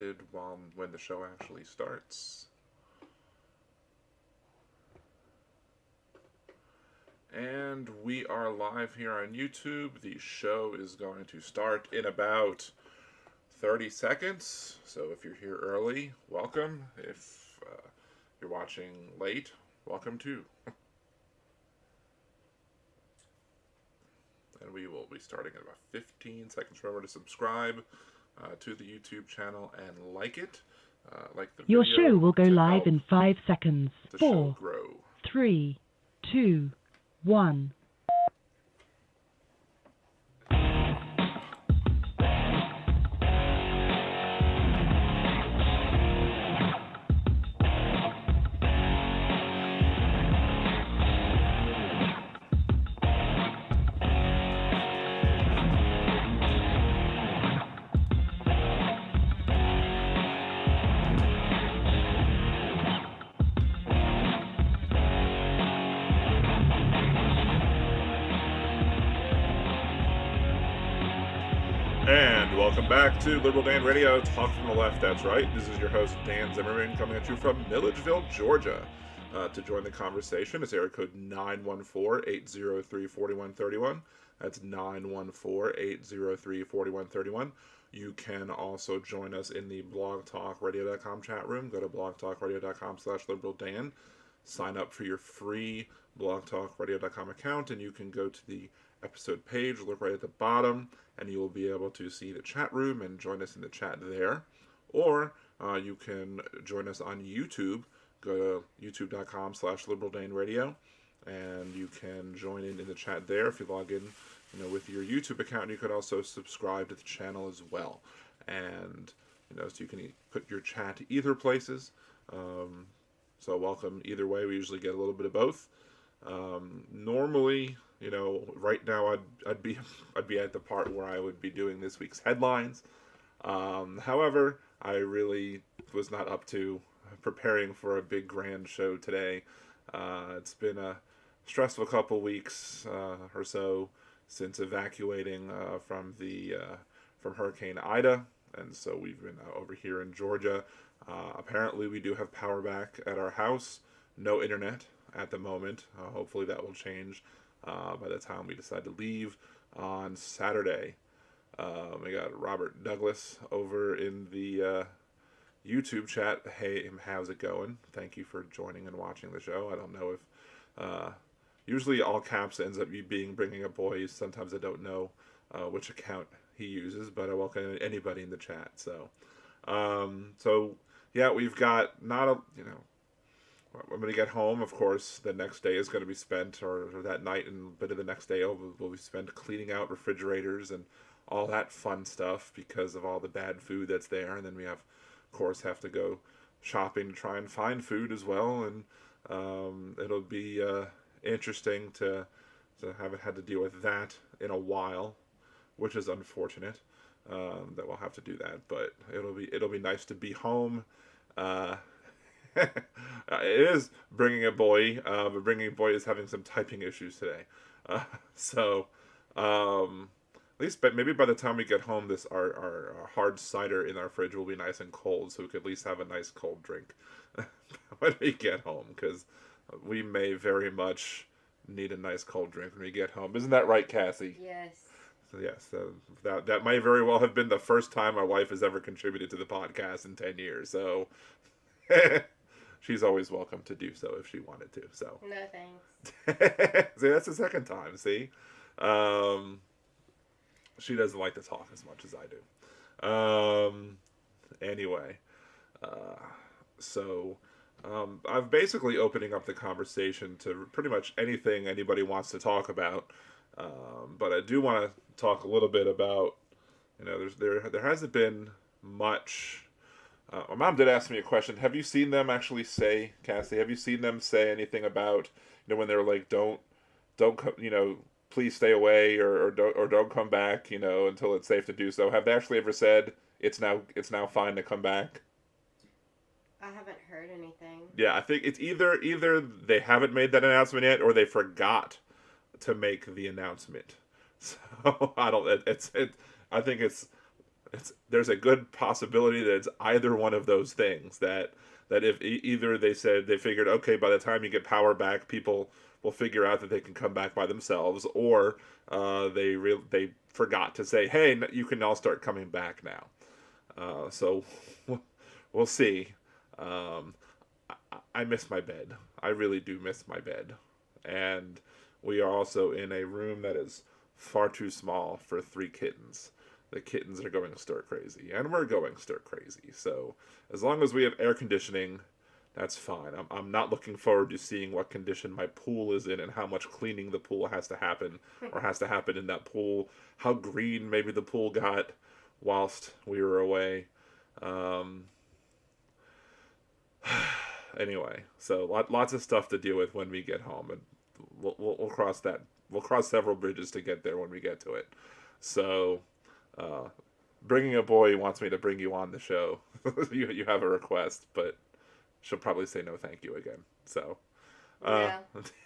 When the show actually starts. And we are live here on YouTube. The show is going to start in about 30 seconds. So if you're here early, welcome. If you're watching late, welcome too. And we will be starting in about 15 seconds. Remember to subscribe to the YouTube channel and like it. Like the Your video show will go to live help in 5 seconds. the show 4, grow. 3, 2, 1. And welcome back to Liberal Dan Radio, Talk from the Left. That's right. This is your host, Dan Zimmerman, coming at you from Milledgeville, Georgia. To join the conversation, it's area code 914-803-4131. That's 914-803-4131. You can also join us in the blogtalkradio.com chat room. Go to blogtalkradio.com/liberaldan. Sign up for your free blogtalkradio.com account, and you can go to the episode page, look right at the bottom, and you will be able to see the chat room and join us in the chat there. Or you can join us on YouTube. Go to youtube.com/liberaldaneradio, and you can join in the chat there. If you log in, with your YouTube account, you could also subscribe to the channel as well. And so you can put your chat either places. So welcome either way. We usually get a little bit of both. Normally, right now I'd be at the part where I would be doing this week's headlines. However, I really was not up to preparing for a big grand show today. It's been a stressful couple weeks or so since evacuating from Hurricane Ida, and so we've been over here in Georgia. Apparently, we do have power back at our house. No internet at the moment. Hopefully, that will change by the time we decide to leave on Saturday. We got Robert Douglas over in the YouTube chat. Hey, how's it going? Thank you for joining and watching the show. I don't know if usually all caps ends up being bringing up boys. Sometimes I don't know which account he uses, but I welcome anybody in the chat. So yeah, we've got not a when we get home, of course, the next day is going to be spent, or that night and a bit of the next day will be spent cleaning out refrigerators and all that fun stuff because of all the bad food that's there. And then we of course, have to go shopping to try and find food as well. And it'll be interesting to haven't had to deal with that in a while, which is unfortunate that we'll have to do that. But it'll be nice to be home. It is bringing a boy, but bringing a boy is having some typing issues today. So at least, but maybe by the time we get home, our hard cider in our fridge will be nice and cold, so we could at least have a nice cold drink when we get home, because we may very much need a nice cold drink when we get home. Isn't that right, Cassie? Yes. So yes, that might very well have been the first time my wife has ever contributed to the podcast in 10 years. So she's always welcome to do so if she wanted to. So No thanks. See, that's the second time. See, she doesn't like to talk as much as I do. Anyway, so I'm basically opening up the conversation to pretty much anything anybody wants to talk about. But I do want to talk a little bit about, there hasn't been much. My mom did ask me a question. Have you seen them actually say, Cassie? Have you seen them say anything about, when they're like, don't, please stay away or don't come back, until it's safe to do so? Have they actually ever said it's now fine to come back? I haven't heard anything. Yeah, I think it's either they haven't made that announcement yet, or they forgot to make the announcement. So I don't. I think it's there's a good possibility that it's either one of those things. That if either they said they figured, okay, by the time you get power back, people will figure out that they can come back by themselves, or they forgot to say, hey, you can all start coming back now. So we'll see. Um, I miss my bed. I really do miss my bed, and we are also in a room that is far too small for 3 kittens. The kittens are going stir crazy, and we're going stir crazy. So as long as we have air conditioning, that's fine. I'm not looking forward to seeing what condition my pool is in and how much cleaning the pool has to happen, or has to happen in that pool. How green maybe the pool got whilst we were away. Um, anyway, so lots of stuff to deal with when we get home, and we'll cross that. We'll cross several bridges to get there when we get to it. So, uh, bringing a boy wants me to bring you on the show. You have a request, but she'll probably say no, thank you again. So, uh,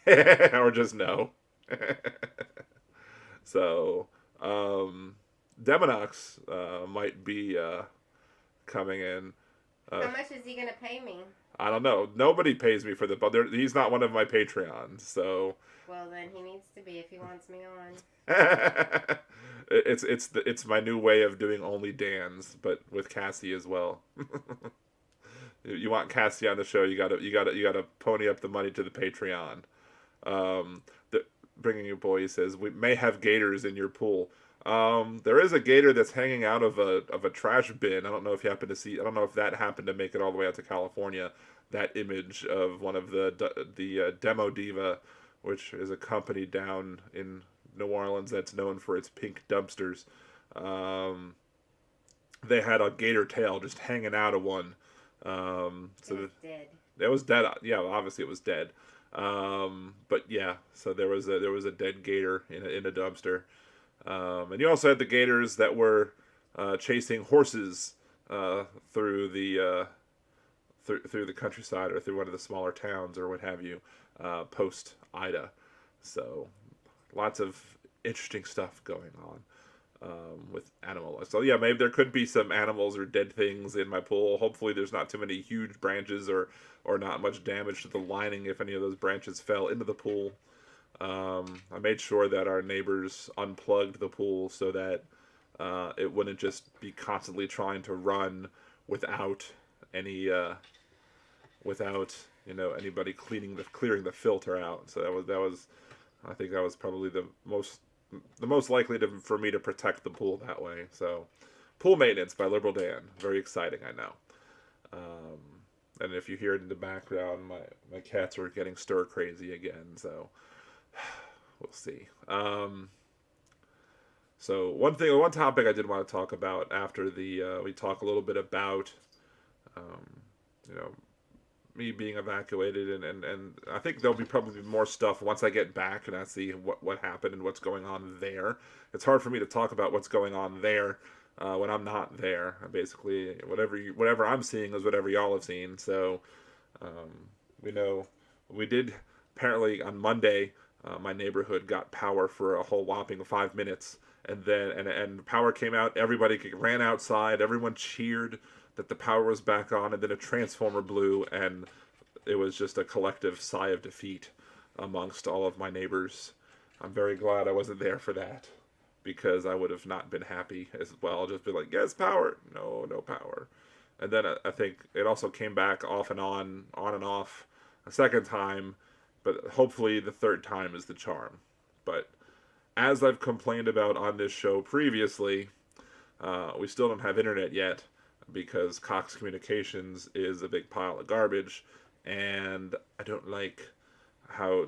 Yeah. or just no. So, Demonox might be coming in. How much is he gonna pay me? I don't know. Nobody pays me for the, but he's not one of my Patreons, so. Well, then he needs to be if he wants me on. It's my new way of doing only Dan's, but with Cassie as well. You want Cassie on the show, you gotta pony up the money to the Patreon. The bringing your boy, he says, we may have gators in your pool. There is a gator that's hanging out of a trash bin. I don't know if you happen to see. I don't know if that happened to make it all the way out to California. That image of one of the Demo Diva, which is a company down in New Orleans that's known for its pink dumpsters. Um, they had a gator tail just hanging out of one. So It was dead. it was dead. Yeah, obviously it was dead. But yeah, so there was a dead gator in a dumpster. And you also had the gators that were chasing horses through the countryside or through one of the smaller towns or what have you, post Ida. So lots of interesting stuff going on with animal life. So yeah, maybe there could be some animals or dead things in my pool. Hopefully, there's not too many huge branches or not much damage to the lining if any of those branches fell into the pool. I made sure that our neighbors unplugged the pool so that it wouldn't just be constantly trying to run without any without anybody clearing the filter out. So that was I think that was probably the most likely for me to protect the pool that way. So, pool maintenance by Liberal Dan, very exciting, I know. Um, and if you hear it in the background, my cats are getting stir crazy again. So we'll see. So one topic I did want to talk about after we talk a little bit about, um, you know, me being evacuated, and I think there'll be probably more stuff once I get back and I see what happened and what's going on there. It's hard for me to talk about what's going on there when I'm not there. Basically, whatever I'm seeing is whatever y'all have seen. So we know we did apparently on Monday. My neighborhood got power for a whole whopping 5 minutes, and then and power came out. Everybody ran outside. Everyone cheered that the power was back on, and then a transformer blew, and it was just a collective sigh of defeat amongst all of my neighbors. I'm very glad I wasn't there for that, because I would have not been happy as well. Just be like, yes, power. No power. And then I think it also came back off and on and off a second time, but hopefully the third time is the charm. But as I've complained about on this show previously, we still don't have internet yet, because Cox Communications is a big pile of garbage, and I don't like how,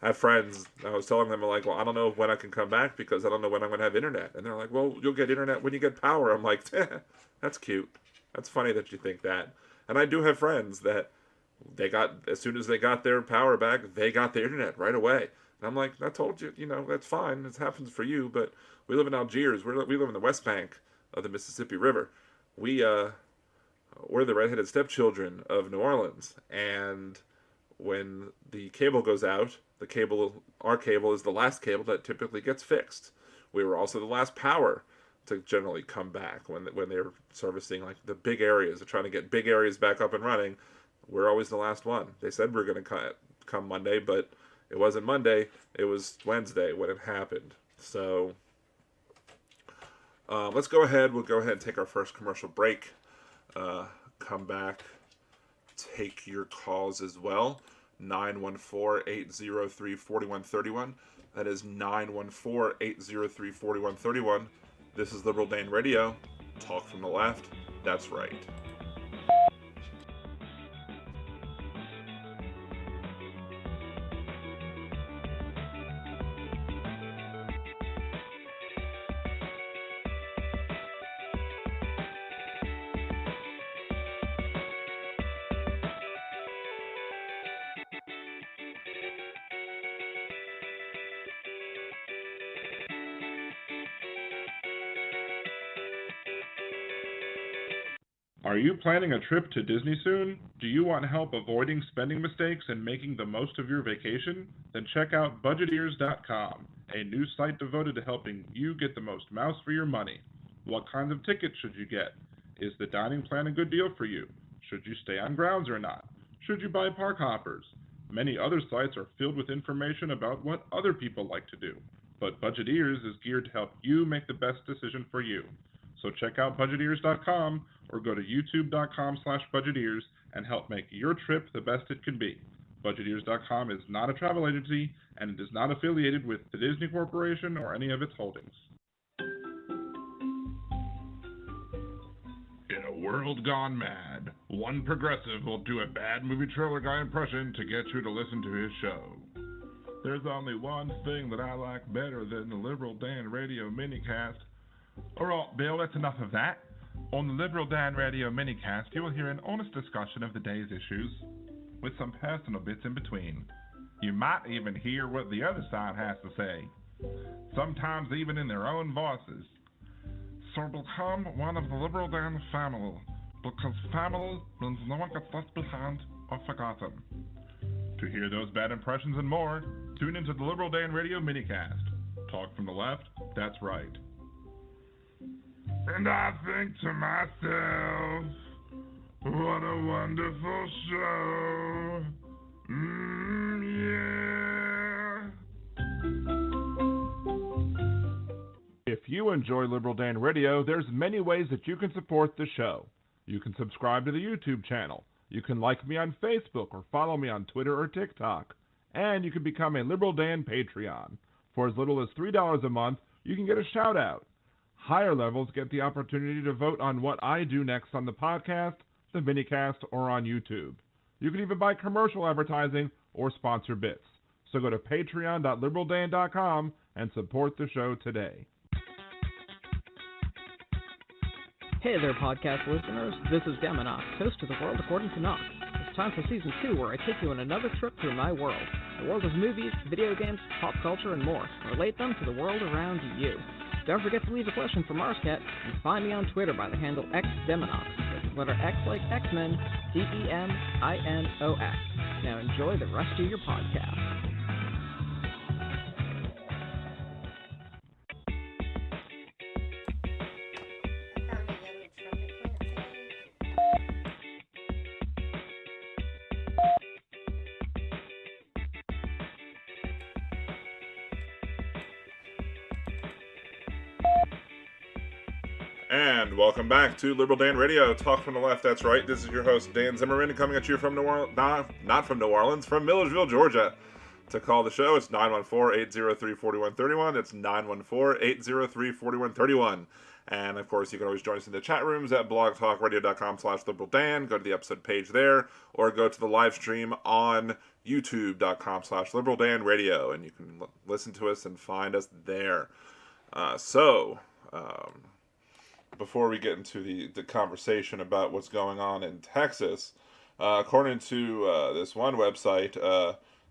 I have friends, I was telling them, like, well, I don't know when I can come back because I don't know when I'm going to have internet. And they're like, well, you'll get internet when you get power. I'm like, that's cute. That's funny that you think that. And I do have friends that as soon as they got their power back, they got the internet right away. And I'm like, I told you, that's fine. It happens for you, but we live in Algiers. We live in the West Bank of the Mississippi River. We're the redheaded stepchildren of New Orleans, and when the cable goes out, our cable is the last cable that typically gets fixed. We were also the last power to generally come back when they're servicing like the big areas. They're trying to get big areas back up and running. We're always the last one. They said we're going to come Monday, but it wasn't Monday. It was Wednesday when it happened. So let's go ahead. We'll go ahead and take our first commercial break. Come back, take your calls as well. 914-803-4131. That is 914-803-4131. This is Liberal Dan Radio. Talk from the left. That's right. Are you planning a trip to Disney soon? Do you want help avoiding spending mistakes and making the most of your vacation? Then check out budgeteers.com, a new site devoted to helping you get the most mouse for your money. What kinds of tickets should you get? Is the dining plan a good deal for you? Should you stay on grounds or not? Should you buy park hoppers? Many other sites are filled with information about what other people like to do, but Budgeteers is geared to help you make the best decision for you. So check out budgeteers.com or go to youtube.com/budgeteers and help make your trip the best it can be. Budgeteers.com is not a travel agency and it is not affiliated with the Disney Corporation or any of its holdings. In a world gone mad, one progressive will do a bad movie trailer guy impression to get you to listen to his show. There's only one thing that I like better than the Liberal Dan Radio minicast. Alright, Bill, that's enough of that. On the Liberal Dan Radio minicast, you will hear an honest discussion of the day's issues, with some personal bits in between. You might even hear what the other side has to say, sometimes even in their own voices. So become one of the Liberal Dan family, because family means no one gets left behind or forgotten. To hear those bad impressions and more, tune into the Liberal Dan Radio minicast. Talk from the left, that's right. And I think to myself, what a wonderful show. Yeah. If you enjoy Liberal Dan Radio, there's many ways that you can support the show. You can subscribe to the YouTube channel. You can like me on Facebook or follow me on Twitter or TikTok. And you can become a Liberal Dan Patreon. For as little as $3 a month, you can get a shout out. Higher levels get the opportunity to vote on what I do next on the podcast, the minicast, or on YouTube. You can even buy commercial advertising or sponsor bits. So go to patreon.liberaldan.com and support the show today. Hey there, podcast listeners. This is Deminox, host of The World According to Knox. It's time for Season 2, where I take you on another trip through my world. The world of movies, video games, pop culture, and more. Relate them to the world around you. Don't forget to leave a question for Marscat, and find me on Twitter by the handle xDeminox. That's the letter X like X-Men, DEMINOX. Now enjoy the rest of your podcast. And welcome back to Liberal Dan Radio, Talk from the Left, that's right. This is your host, Dan Zimmerman, coming at you from New Orleans, not from New Orleans, from Millersville, Georgia. To call the show, it's 914-803-4131. It's 914-803-4131. And, of course, you can always join us in the chat rooms at blogtalkradio.com/liberaldan. Go to the episode page there, or go to the live stream on youtube.com/liberaldanradio, and you can listen to us and find us there. Before we get into the conversation about what's going on in Texas, according to this one website,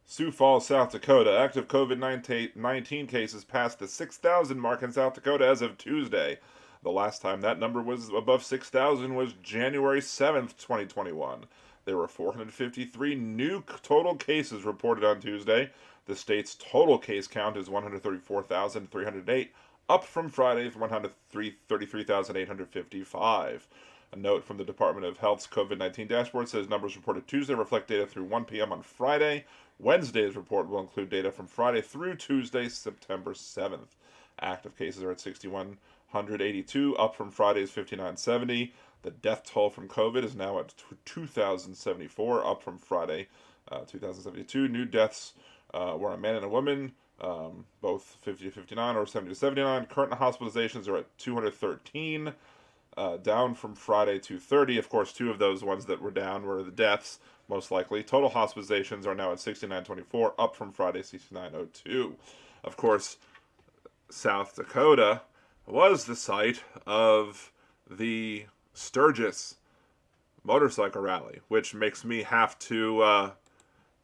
Sioux Falls, South Dakota, active COVID-19 cases passed the 6,000 mark in South Dakota as of Tuesday. The last time that number was above 6,000 was January 7th, 2021. There were 453 new total cases reported on Tuesday. The state's total case count is 134,308, up from Friday's 133,855. A note from the Department of Health's COVID-19 dashboard says numbers reported Tuesday reflect data through 1 p.m. on Friday. Wednesday's report will include data from Friday through Tuesday, September 7th. Active cases are at 6,182, up from Friday's 5,970. The death toll from COVID is now at 2,074, up from Friday, 2,072. New deaths were a man and a woman, both 50 to 59 or 70 to 79. Current hospitalizations are at 213, down from Friday 230. Of course, two of those ones that were down were the deaths, most likely. Total hospitalizations are now at 6924, up from Friday 6902. Of course, South Dakota was the site of the Sturgis motorcycle rally, which makes me have to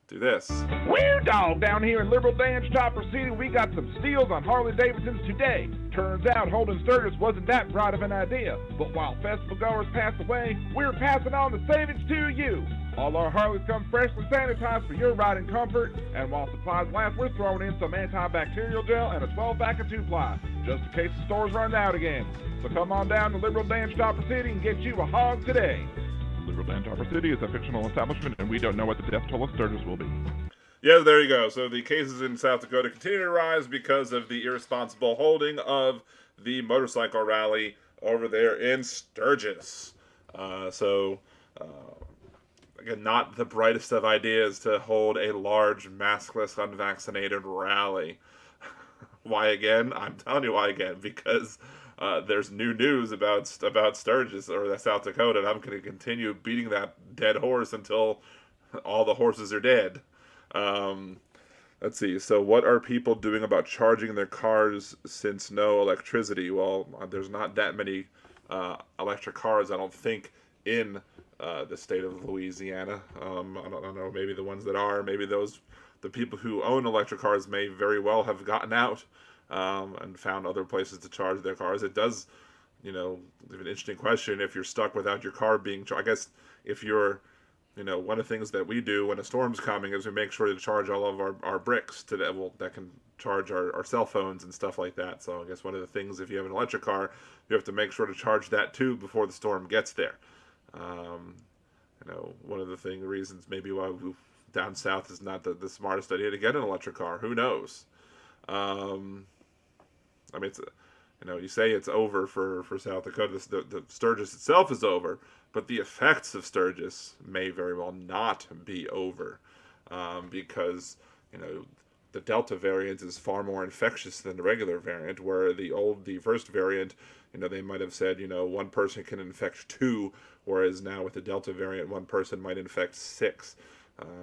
do this. Well, dog, down here in Liberal Dan's Chopper City, we got some steals on Harley Davidsons today. Turns out holding Sturgis wasn't that bright of an idea, but while festival goers pass away, we're passing on the savings to you. All our Harleys come freshly sanitized for your riding comfort, and while supplies last, we're throwing in some antibacterial gel and a 12-pack of 2-ply, just in case the stores run out again. So come on down to Liberal Dan's Chopper City and get you a hog today. Liberal Dan Chopper City is a fictional establishment, and we don't know what the death toll of Sturgis will be. Yeah, there you go. So the cases in South Dakota continue to rise because of the irresponsible holding of the motorcycle rally over there in Sturgis. Again, not the brightest of ideas to hold a large, maskless, unvaccinated rally. Why again? I'm telling you why again. Because there's new news about Sturgis or South Dakota, and I'm going to continue beating that dead horse until all the horses are dead. Let's see. So what are people doing about charging their cars since no electricity? Well, there's not that many electric cars, I don't think, in the state of Louisiana. I don't know. Maybe the ones that are, maybe the people who own electric cars may very well have gotten out and found other places to charge their cars. It does, leave an interesting question if you're stuck without your car being charged. I guess if you're, one of the things that we do when a storm's coming is we make sure to charge all of our bricks that can charge our cell phones and stuff like that. So I guess one of the things, if you have an electric car, you have to make sure to charge that too before the storm gets there. One of the reasons maybe why down south is not the smartest idea to get an electric car. Who knows? It's you say it's over for South Dakota. The Sturgis itself is over, but the effects of Sturgis may very well not be over, because the Delta variant is far more infectious than the regular variant. Where the first variant, they might have said one person can infect 2, whereas now with the Delta variant, one person might infect 6.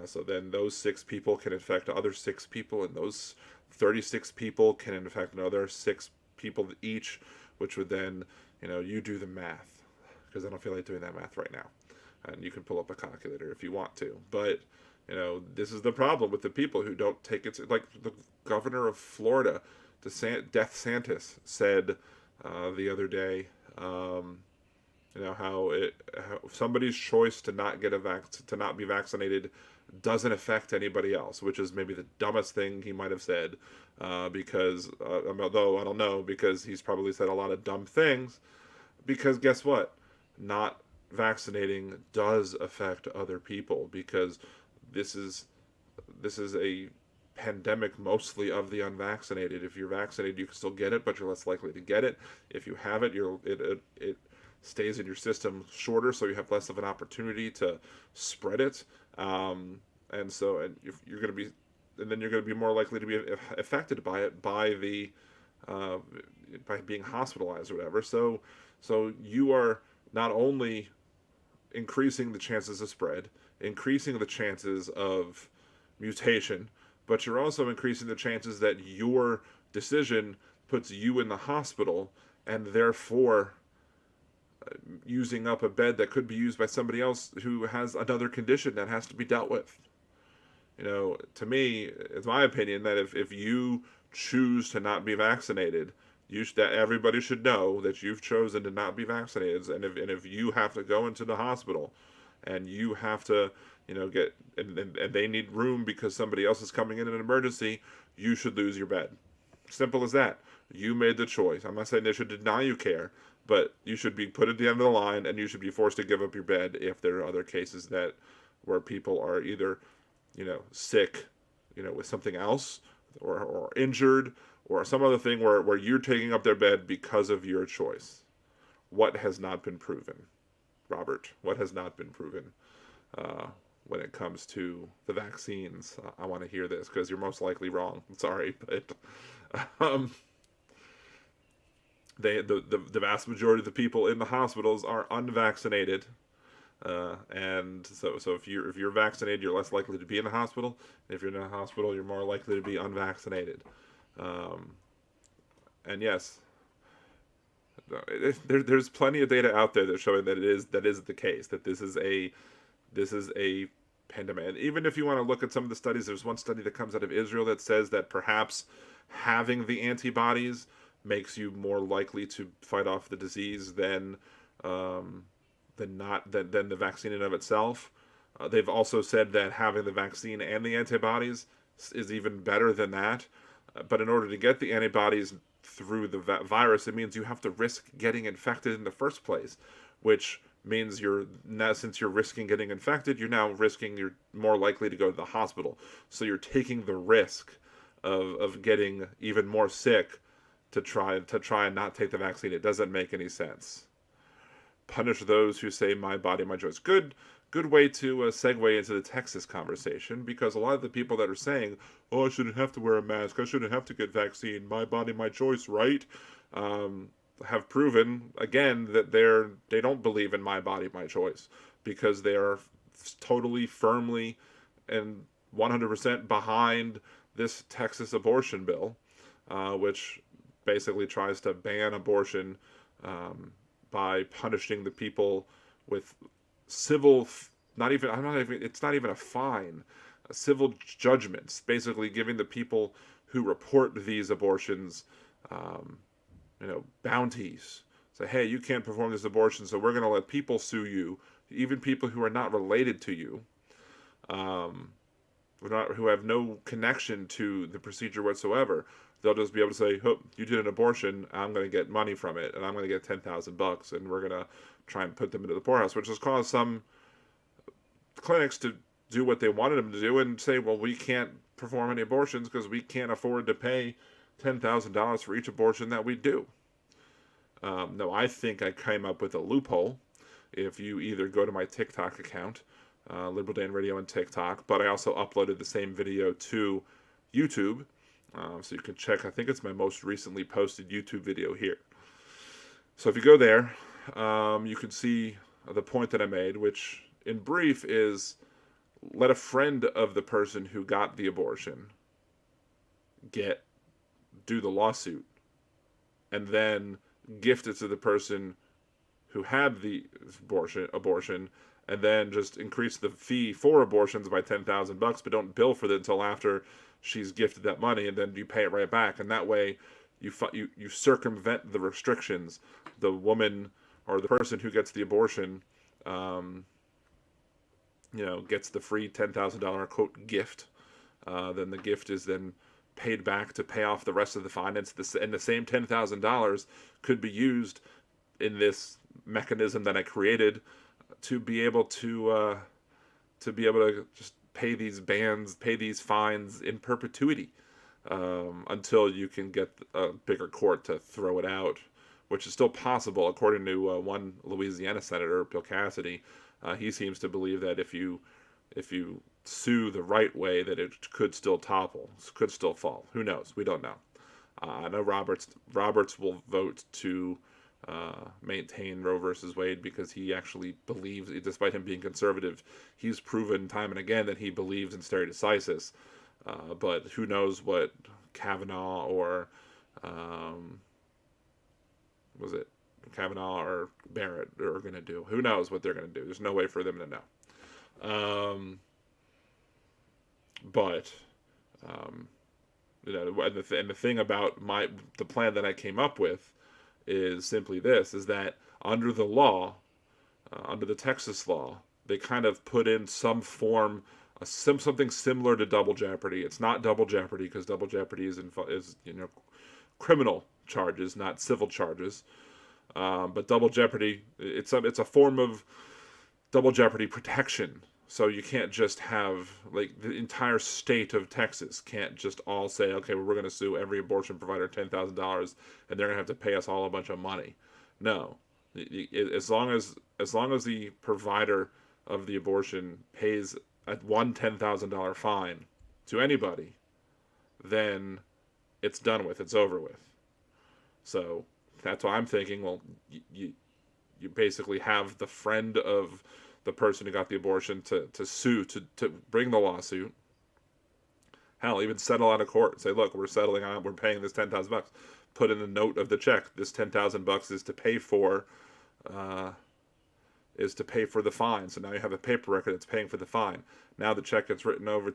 So then those 6 people can infect other 6 people, and those 36 people can infect another 6 people each, which would then, you do the math, because I don't feel like doing that math right now. And you can pull up a calculator if you want to. But, this is the problem with the people who don't take it. Like the governor of Florida, DeSantis, said the other day, how somebody's choice to not be vaccinated doesn't affect anybody else, which is maybe the dumbest thing he might have said, because although I don't know, because he's probably said a lot of dumb things, because guess what? Not vaccinating does affect other people, because this is a pandemic mostly of the unvaccinated. If you're vaccinated, you can still get it, but you're less likely to get it. If you have it, it stays in your system shorter, so you have less of an opportunity to spread it. And if you're going to be, and then you're going to be more likely to be affected by it by being hospitalized or whatever. So you are not only increasing the chances of spread, increasing the chances of mutation, but you're also increasing the chances that your decision puts you in the hospital, and therefore using up a bed that could be used by somebody else who has another condition that has to be dealt with. To me, it's my opinion that if you choose to not be vaccinated, that everybody should know that you've chosen to not be vaccinated, and if you have to go into the hospital, and you have to, get and they need room because somebody else is coming in an emergency, you should lose your bed. Simple as that. You made the choice. I'm not saying they should deny you care, but you should be put at the end of the line, and you should be forced to give up your bed if there are other cases that where people are either, sick, with something else, or injured, or some other thing where you're taking up their bed because of your choice. What has not been proven, Robert? What has not been proven when it comes to the vaccines? I want to hear this because you're most likely wrong. I'm sorry, but um, the vast majority of the people in the hospitals are unvaccinated, and so if you're vaccinated, you're less likely to be in the hospital. And if you're in a hospital, you're more likely to be unvaccinated. And yes, there's plenty of data out there that's showing that is the case, that this is a pandemic. And even if you want to look at some of the studies, there's one study that comes out of Israel that says that perhaps having the antibodies makes you more likely to fight off the disease than the vaccine in of itself. They've also said that having the vaccine and the antibodies is even better than that. But in order to get the antibodies through the virus, it means you have to risk getting infected in the first place, which means since you're risking getting infected, you're more likely to go to the hospital. So you're taking the risk of getting even more sick to try and not take the vaccine. It doesn't make any sense. Punish those who say my body, my choice. Good way to segue into the Texas conversation, because a lot of the people that are saying, oh, I shouldn't have to wear a mask, I shouldn't have to get vaccine, my body, my choice, right? Have proven again that they don't believe in my body, my choice, because they are totally firmly and 100% behind this Texas abortion bill, which basically tries to ban abortion by punishing the people with civil, it's not even a fine, civil judgments, basically giving the people who report these abortions, bounties. Say, hey, you can't perform this abortion, so we're going to let people sue you, even people who are not related to you, who have no connection to the procedure whatsoever. They'll just be able to say, oh, you did an abortion, I'm going to get money from it, and I'm going to get $10,000, and we're going to try and put them into the poorhouse, which has caused some clinics to do what they wanted them to do and say, well, we can't perform any abortions because we can't afford to pay $10,000 for each abortion that we do. No, I think I came up with a loophole. If you either go to my TikTok account, Liberal Dan Radio on TikTok, but I also uploaded the same video to YouTube, so you can check. I think it's my most recently posted YouTube video here. So if you go there, you can see the point that I made, which in brief is, let a friend of the person who got the abortion do the lawsuit, and then gift it to the person who had the abortion, and then just increase the fee for abortions by $10,000, but don't bill for it until after she's gifted that money, and then you pay it right back. And that way, you circumvent the restrictions. The woman or the person who gets the abortion, gets the free $10,000 quote gift. Then the gift is then paid back to pay off the rest of the fine. And the same $10,000 could be used in this mechanism that I created to be able to just pay these fines in perpetuity, until you can get a bigger court to throw it out, which is still possible, according to one Louisiana senator, Bill Cassidy. He seems to believe that if you sue the right way, that it could still fall. Who knows? We don't know. I know Roberts will vote to maintain Roe versus Wade because he actually believes, despite him being conservative, he's proven time and again that he believes in stare decisis. But who knows what Kavanaugh or Kavanaugh or Barrett are going to do. Who knows what they're going to do? There's no way for them to know. And the thing about the plan that I came up with is simply this: is that under the law, under the Texas law, they kind of put in some form, something similar to double jeopardy. It's not double jeopardy because double jeopardy is criminal charges, not civil charges. But double jeopardy, it's a form of double jeopardy protection. So you can't just have, like, the entire state of Texas can't just all say, okay, well, we're going to sue every abortion provider $10,000 and they're going to have to pay us all a bunch of money. No, as long as the provider of the abortion pays one $10,000 fine to anybody, then it's done with. It's over with. So that's why I'm thinking, well, you basically have the friend of the person who got the abortion to sue, to bring the lawsuit. Hell, even settle out of court. Say, look, we're settling on, we're paying this $10,000. Put in the note of the check, this $10,000 is to pay for the fine. So now you have a paper record that's paying for the fine. Now the check gets written over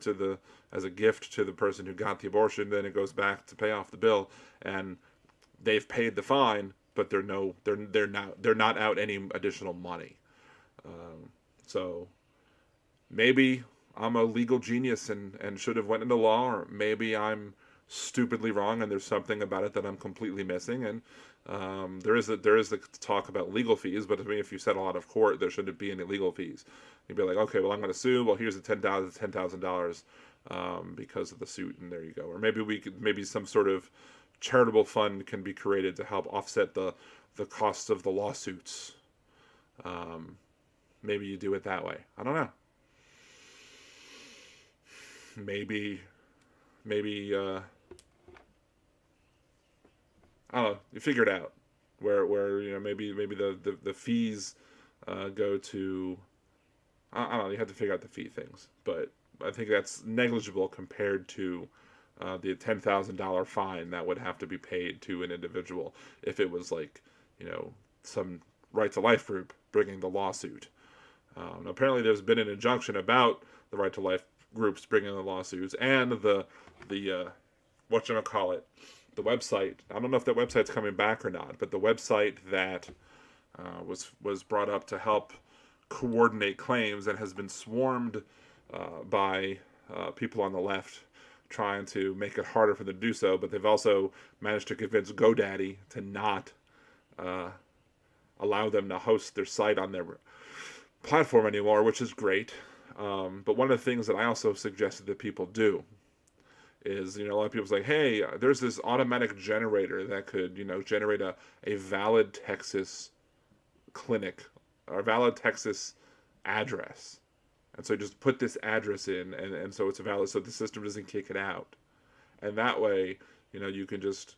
as a gift to the person who got the abortion. Then it goes back to pay off the bill, and they've paid the fine, but they're not out any additional money. So maybe I'm a legal genius and should have went into law, or maybe I'm stupidly wrong and there's something about it that I'm completely missing. And there is the talk about legal fees, but I mean, if you settle out of court, there shouldn't be any legal fees. You'd be like, okay, well, I'm going to sue. Well, here's the $10,000 because of the suit, and there you go. Or maybe some sort of charitable fund can be created to help offset the costs of the lawsuits. Maybe you do it that way. I don't know. Maybe I don't know. You figure it out. Where maybe the fees go to. I don't know. You have to figure out the fee things, but I think that's negligible compared to the $10,000 fine that would have to be paid to an individual if it was like, some Right to Life group bringing the lawsuit. Apparently, there's been an injunction about the Right to Life groups bringing the lawsuits, and the whatchamacallit, the website. I don't know if that website's coming back or not, but the website that was brought up to help coordinate claims and has been swarmed by people on the left trying to make it harder for them to do so, but they've also managed to convince GoDaddy to not allow them to host their site on their platform anymore, which is great. But one of the things that I also suggested that people do is, a lot of people say, hey, there's this automatic generator that could, generate a valid Texas clinic or valid Texas address. And so just put this address in, and so it's valid, so the system doesn't kick it out. And that way, you can just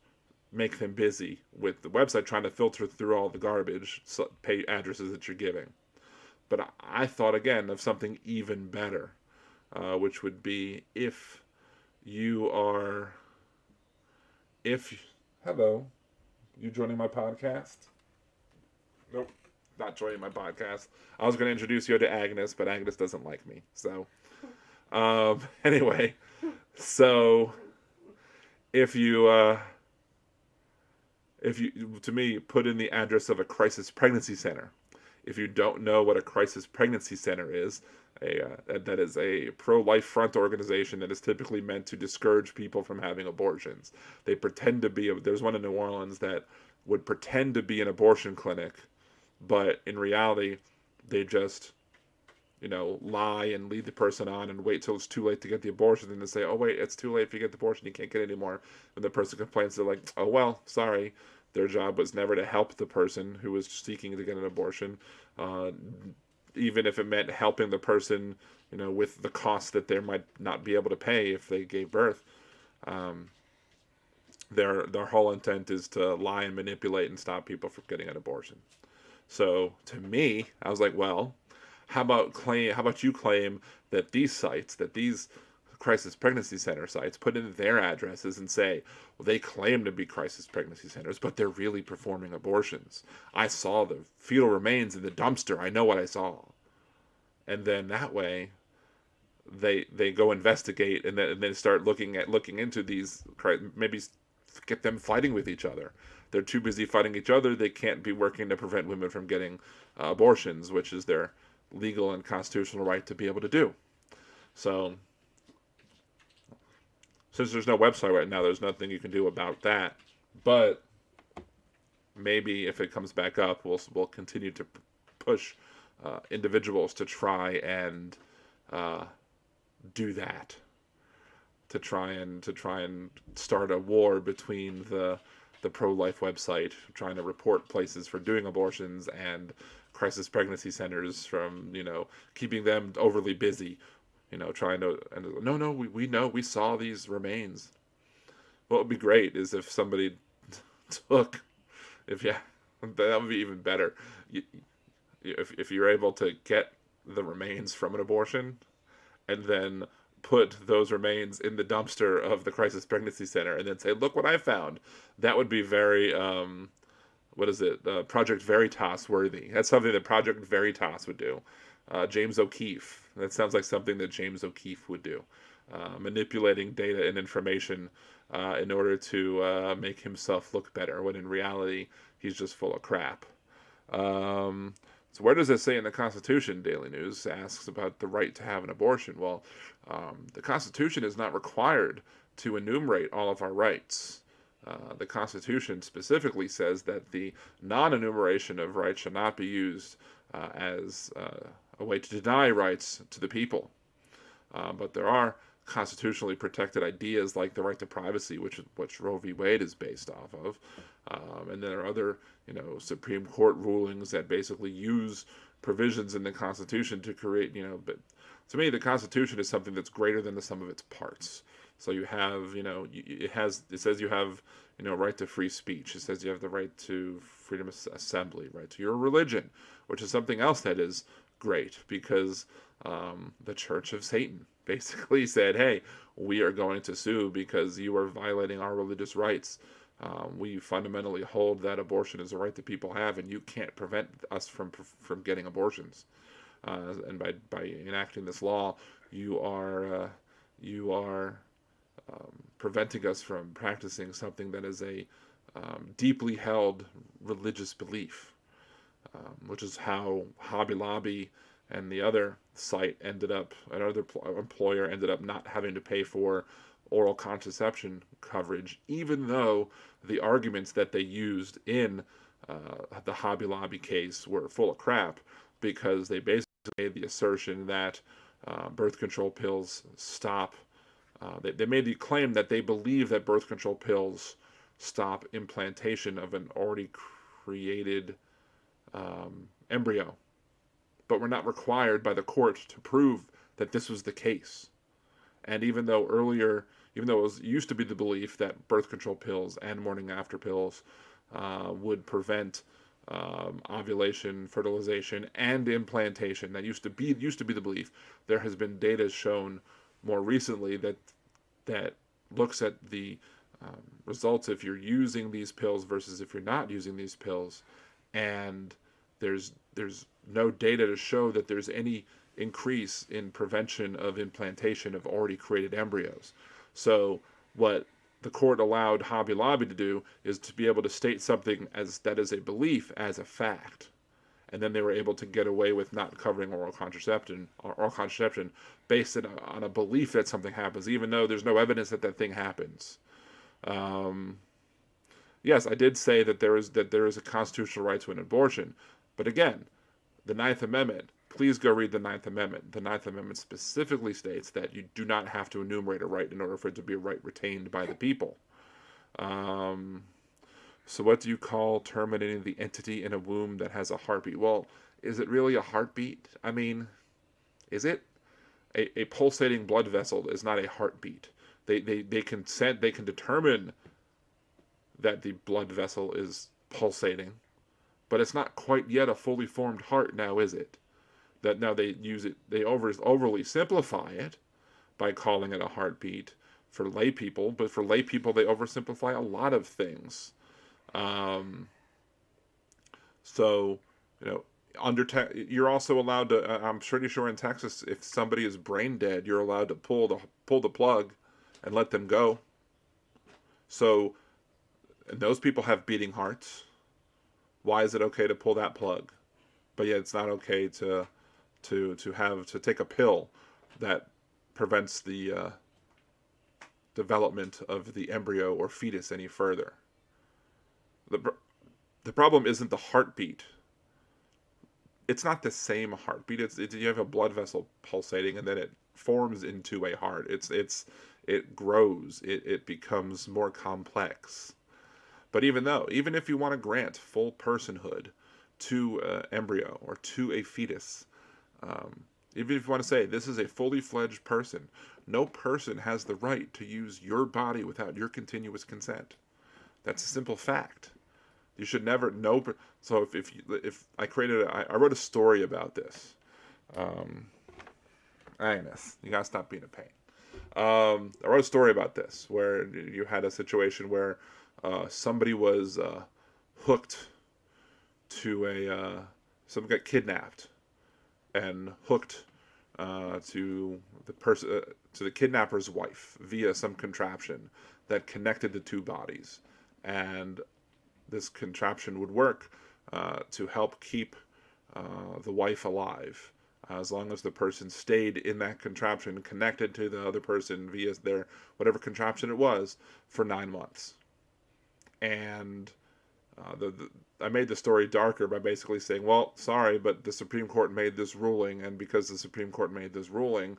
make them busy with the website trying to filter through all the garbage pay addresses that you're giving. But I thought, again, of something even better, which would be hello, you joining my podcast? Nope, not joining my podcast. I was going to introduce you to Agnes, but Agnes doesn't like me. So, anyway, so if you, to me, put in the address of a crisis pregnancy center. If you don't know what a crisis pregnancy center is, that is a pro-life front organization that is typically meant to discourage people from having abortions. They pretend to be, there's one in New Orleans that would pretend to be an abortion clinic, but in reality, they just, lie and lead the person on and wait till it's too late to get the abortion, and then say, oh wait, it's too late if you get the abortion, you can't get it anymore. And the person complains, they're like, oh well, sorry. Their job was never to help the person who was seeking to get an abortion, even if it meant helping the person, with the cost that they might not be able to pay if they gave birth. Their whole intent is to lie and manipulate and stop people from getting an abortion. So to me, I was like, well, how about you claim that these crisis pregnancy center sites, put in their addresses and say, well, they claim to be crisis pregnancy centers, but they're really performing abortions. I saw the fetal remains in the dumpster. I know what I saw. And then that way, they go investigate and then start looking into these, maybe get them fighting with each other. They're too busy fighting each other. They can't be working to prevent women from getting abortions, which is their legal and constitutional right to be able to do. So, since there's no website right now, there's nothing you can do about that. But maybe if it comes back up, we'll continue to push individuals to try and do that, to try and start a war between the pro-life website trying to report places for doing abortions and crisis pregnancy centers from, keeping them overly busy, trying to, and no, we know, we saw these remains. What would be great is if somebody took, that would be even better. If you're able to get the remains from an abortion and then put those remains in the dumpster of the crisis pregnancy center and then say, look what I found. That would be very, Project Veritas worthy. That's something that Project Veritas would do. James O'Keefe. That sounds like something that James O'Keefe would do. Manipulating data and information in order to make himself look better, when in reality, he's just full of crap. So where does it say in the Constitution? Daily News asks about the right to have an abortion. Well, the Constitution is not required to enumerate all of our rights. The Constitution specifically says that the non-enumeration of rights should not be used as a way to deny rights to the people. But there are constitutionally protected ideas like the right to privacy, which Roe v. Wade is based off of. And there are other, Supreme Court rulings that basically use provisions in the Constitution to create, but to me, the Constitution is something that's greater than the sum of its parts. So you have, it says you have, right to free speech. It says you have the right to freedom of assembly, right to your religion, which is something else that is great, because the Church of Satan basically said, hey, we are going to sue because you are violating our religious rights. We fundamentally hold that abortion is a right that people have, and you can't prevent us from getting abortions. And by enacting this law, you are preventing us from practicing something that is a deeply held religious belief, which is how Hobby Lobby and the other site another employer ended up not having to pay for oral contraception coverage, even though the arguments that they used in the Hobby Lobby case were full of crap, because they basically made the assertion that birth control pills stop. They made the claim that they believe that birth control pills stop implantation of an already created embryo, but were not required by the court to prove that this was the case. And even though it used to be the belief that birth control pills and morning after pills would prevent ovulation, fertilization, and implantation, that used to be the belief. There has been data shown more recently that looks at the results if you're using these pills versus if you're not using these pills, and there's no data to show that there's any increase in prevention of implantation of already created embryos. So what the court allowed Hobby Lobby to do is to be able to state something as that is a belief as a fact. And then they were able to get away with not covering oral contraception based on a belief that something happens, even though there's no evidence that thing happens. Yes, I did say that there is a constitutional right to an abortion, but again, the Ninth Amendment. Please go read the Ninth Amendment. The Ninth Amendment specifically states that you do not have to enumerate a right in order for it to be a right retained by the people. So what do you call terminating the entity in a womb that has a heartbeat? Well, is it really a heartbeat? I mean, is it? A pulsating blood vessel is not a heartbeat. They can determine that the blood vessel is pulsating, but it's not quite yet a fully formed heart now, is it? That now they overly simplify it by calling it a heartbeat for lay people, but for lay people they oversimplify a lot of things. So, you're also allowed to. I'm pretty sure in Texas, if somebody is brain dead, you're allowed to pull the plug and let them go. So, and those people have beating hearts. Why is it okay to pull that plug, but yet it's not okay to take a pill that prevents the development of the embryo or fetus any further? The the problem isn't the heartbeat. It's not the same heartbeat. It's you have a blood vessel pulsating, and then it forms into a heart. It grows. It becomes more complex. But even if you want to grant full personhood to an embryo or to a fetus, even if you want to say this is a fully fledged person, no person has the right to use your body without your continuous consent. That's a simple fact. You should never know. So if I wrote a story about this. Agnes, you gotta stop being a pain. I wrote a story about this where you had a situation where somebody was hooked to someone got kidnapped and hooked to the kidnapper's wife via some contraption that connected the two bodies, and this contraption would work to help keep the wife alive as long as the person stayed in that contraption connected to the other person via their whatever contraption it was for 9 months. And I made the story darker by basically saying, well, sorry, but the Supreme Court made this ruling, and because the Supreme Court made this ruling,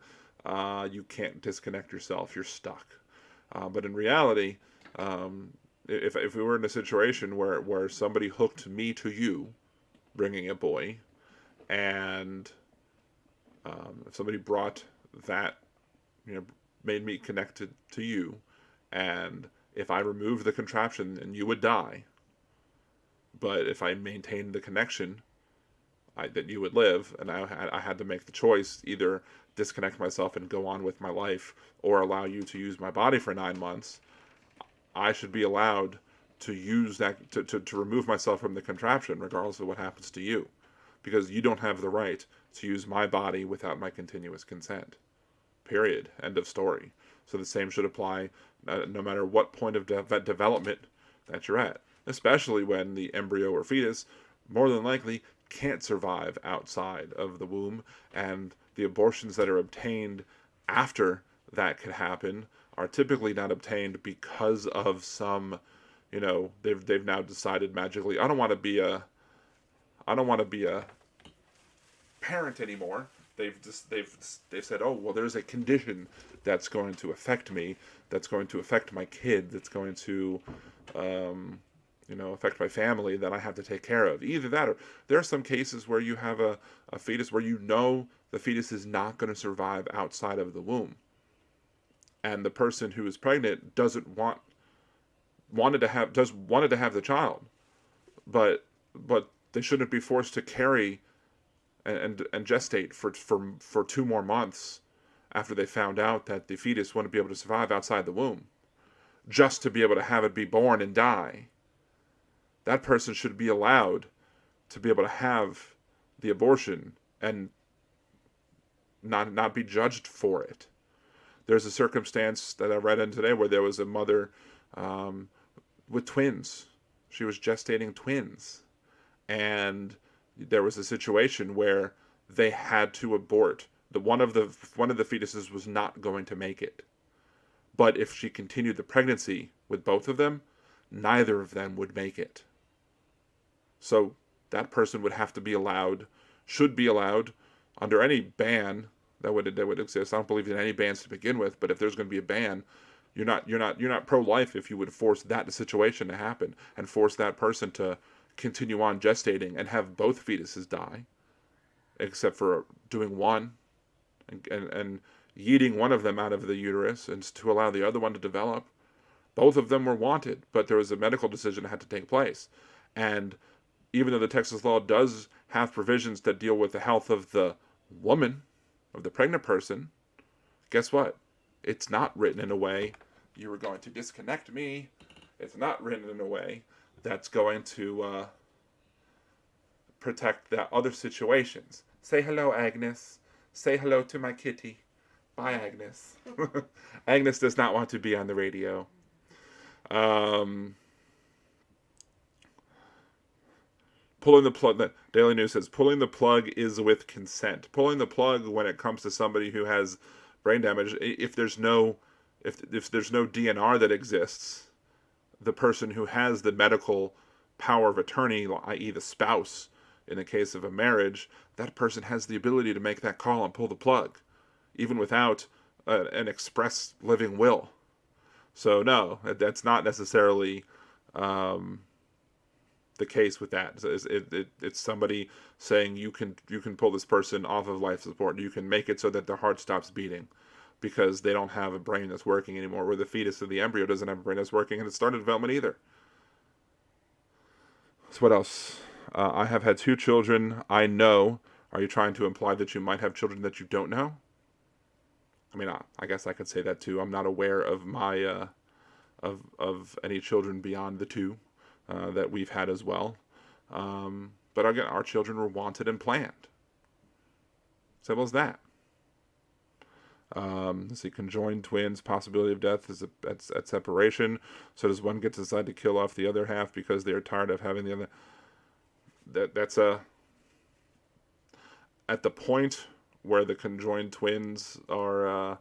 you can't disconnect yourself. You're stuck. But in reality, if we were in a situation where somebody hooked me to you, bringing a boy, and if somebody brought that, made me connected to you, and if I removed the contraption, then you would die. But if I maintained the connection, that you would live, and I had to make the choice, either disconnect myself and go on with my life, or allow you to use my body for 9 months, I should be allowed to use that, to remove myself from the contraption, regardless of what happens to you. Because you don't have the right to use my body without my continuous consent. Period. End of story. So the same should apply no matter what point of development that you're at. Especially when the embryo or fetus, more than likely, can't survive outside of the womb, and the abortions that are obtained after that could happen are typically not obtained because of some, they've now decided magically, I don't want to be a parent anymore. They've said, oh, well, there's a condition that's going to affect me, that's going to affect my kid, that's going to affect my family that I have to take care of. Either that, or there are some cases where you have a fetus where the fetus is not going to survive outside of the womb, and the person who is pregnant wanted to have the child, but they shouldn't be forced to carry and gestate for 2 more months after they found out that the fetus wouldn't be able to survive outside the womb, just to be able to have it be born and die. That person should be allowed to be able to have the abortion and not be judged for it. There's a circumstance that I read in today where there was a mother with twins. She was gestating twins, and there was a situation where they had to abort. One of the fetuses was not going to make it, but if she continued the pregnancy with both of them, neither of them would make it. So that person would have to be allowed, should be allowed, under any ban that would exist. I don't believe in any bans to begin with, but if there's going to be a ban, you're not pro-life if you would force that situation to happen and force that person to continue on gestating and have both fetuses die, except for doing one and yeeting one of them out of the uterus and to allow the other one to develop. Both of them were wanted, but there was a medical decision that had to take place. And even though the Texas law does have provisions that deal with the health of the woman, of the pregnant person, guess what? It's not written in a way, you were going to disconnect me. It's not written in a way that's going to protect the other situations. Say hello, Agnes. Say hello to my kitty. Bye, Agnes. Agnes does not want to be on the radio. Pulling the plug, the Daily News says, pulling the plug is with consent. Pulling the plug when it comes to somebody who has brain damage, if there's no DNR that exists, the person who has the medical power of attorney, i.e. the spouse, in the case of a marriage, that person has the ability to make that call and pull the plug, even without an express living will. So no, that's not necessarily the case with that. It's somebody saying you can pull this person off of life support. You can make it so that their heart stops beating because they don't have a brain that's working anymore, where the fetus or the embryo doesn't have a brain that's working, and it's started development either. So what else? I have had 2 children. I know. Are you trying to imply that you might have children that you don't know? I mean, I guess I could say that too. I'm not aware of my of any children beyond the 2 that we've had as well. But again, our children were wanted and planned. Simple as that. Let's see, conjoined twins, possibility of death is at separation. So does one get to decide to kill off the other half because they are tired of having the other? That's at the point where the conjoined twins are,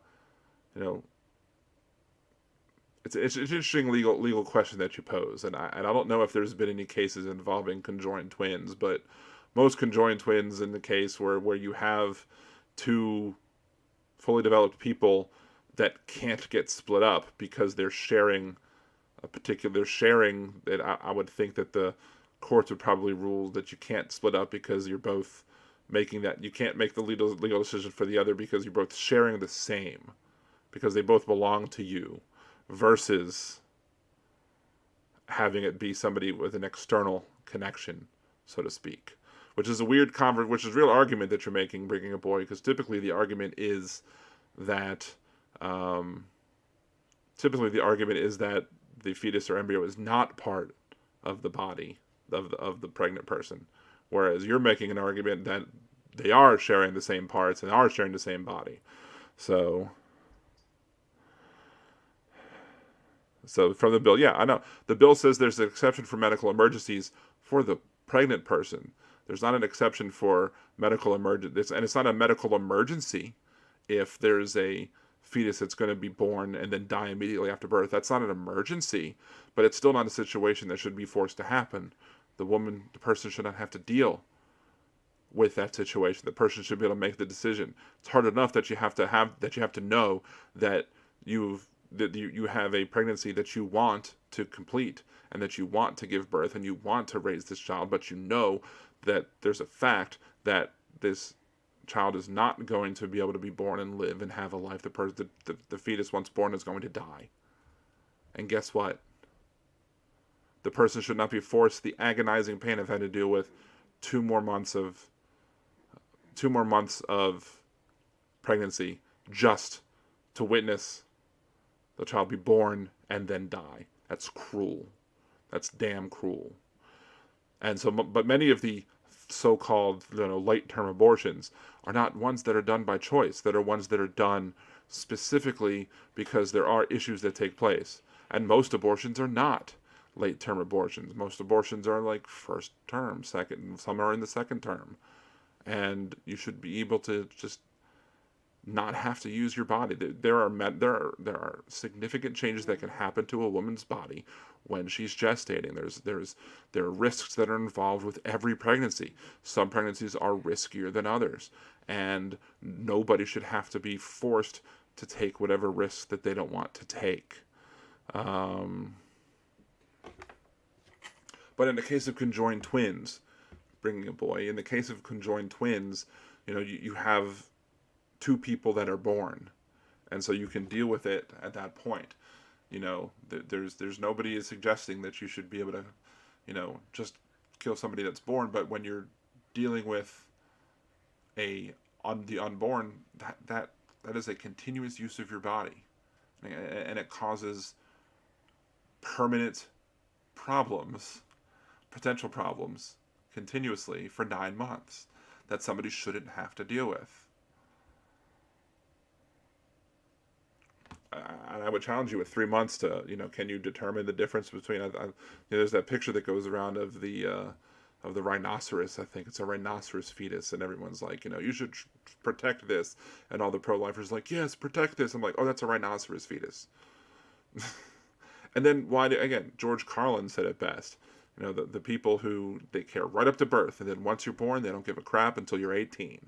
it's an interesting legal question that you pose, and I don't know if there's been any cases involving conjoined twins, but most conjoined twins in the case where you have 2 fully developed people that can't get split up because they're sharing that I would think that the courts would probably rule that you can't split up because you're both making that, you can't make the legal decision for the other because you're both sharing the same, because they both belong to you, versus having it be somebody with an external connection, so to speak, which is a weird which is a real argument that you're making, bringing a boy, because typically the argument is that the fetus or embryo is not part of the body of the pregnant person, whereas you're making an argument that they are sharing the same parts and are sharing the same body. So from the bill, yeah, I know. The bill says there's an exception for medical emergencies for the pregnant person. There's not an exception for medical emergency, and it's not a medical emergency if there's a fetus that's going to be born and then die immediately after birth. That's not an emergency, but it's still not a situation that should be forced to happen. The person should not have to deal with that situation. The person should be able to make the decision. It's hard enough that you have to know that you have a pregnancy that you want to complete and that you want to give birth and you want to raise this child, but you know that there's a fact that this child is not going to be able to be born and live and have a life. The fetus, once born, is going to die. And guess what? The person should not be forced the agonizing pain of having to deal with 2 more months of pregnancy just to witness the child be born and then die. That's cruel. That's damn cruel. And so, but many of the so-called, late-term abortions are not ones that are done by choice. That are ones that are done specifically because there are issues that take place. And most abortions are not late-term abortions. Most abortions are like first term, second. Some are in the second term. And you should be able to just not have to use your body. There are significant changes that can happen to a woman's body when she's gestating. There are risks that are involved with every pregnancy. Some pregnancies are riskier than others, and nobody should have to be forced to take whatever risks that they don't want to take. But in the case of conjoined twins, bringing a boy, in the case of conjoined twins, you have 2 people that are born, and so you can deal with it at that point. There's nobody is suggesting that you should be able to, just kill somebody that's born. But when you're dealing with the unborn, that is a continuous use of your body, and it causes permanent problems, potential problems, continuously for 9 months that somebody shouldn't have to deal with. And I would challenge you with 3 months to, can you determine the difference between, there's that picture that goes around of the rhinoceros. I think it's a rhinoceros fetus, and everyone's like, you should protect this, and all the pro-lifers like, yes, protect this. I'm like, oh, that's a rhinoceros fetus. And then again, George Carlin said it best. You know, the people who they care right up to birth, and then once you're born, they don't give a crap until you're 18.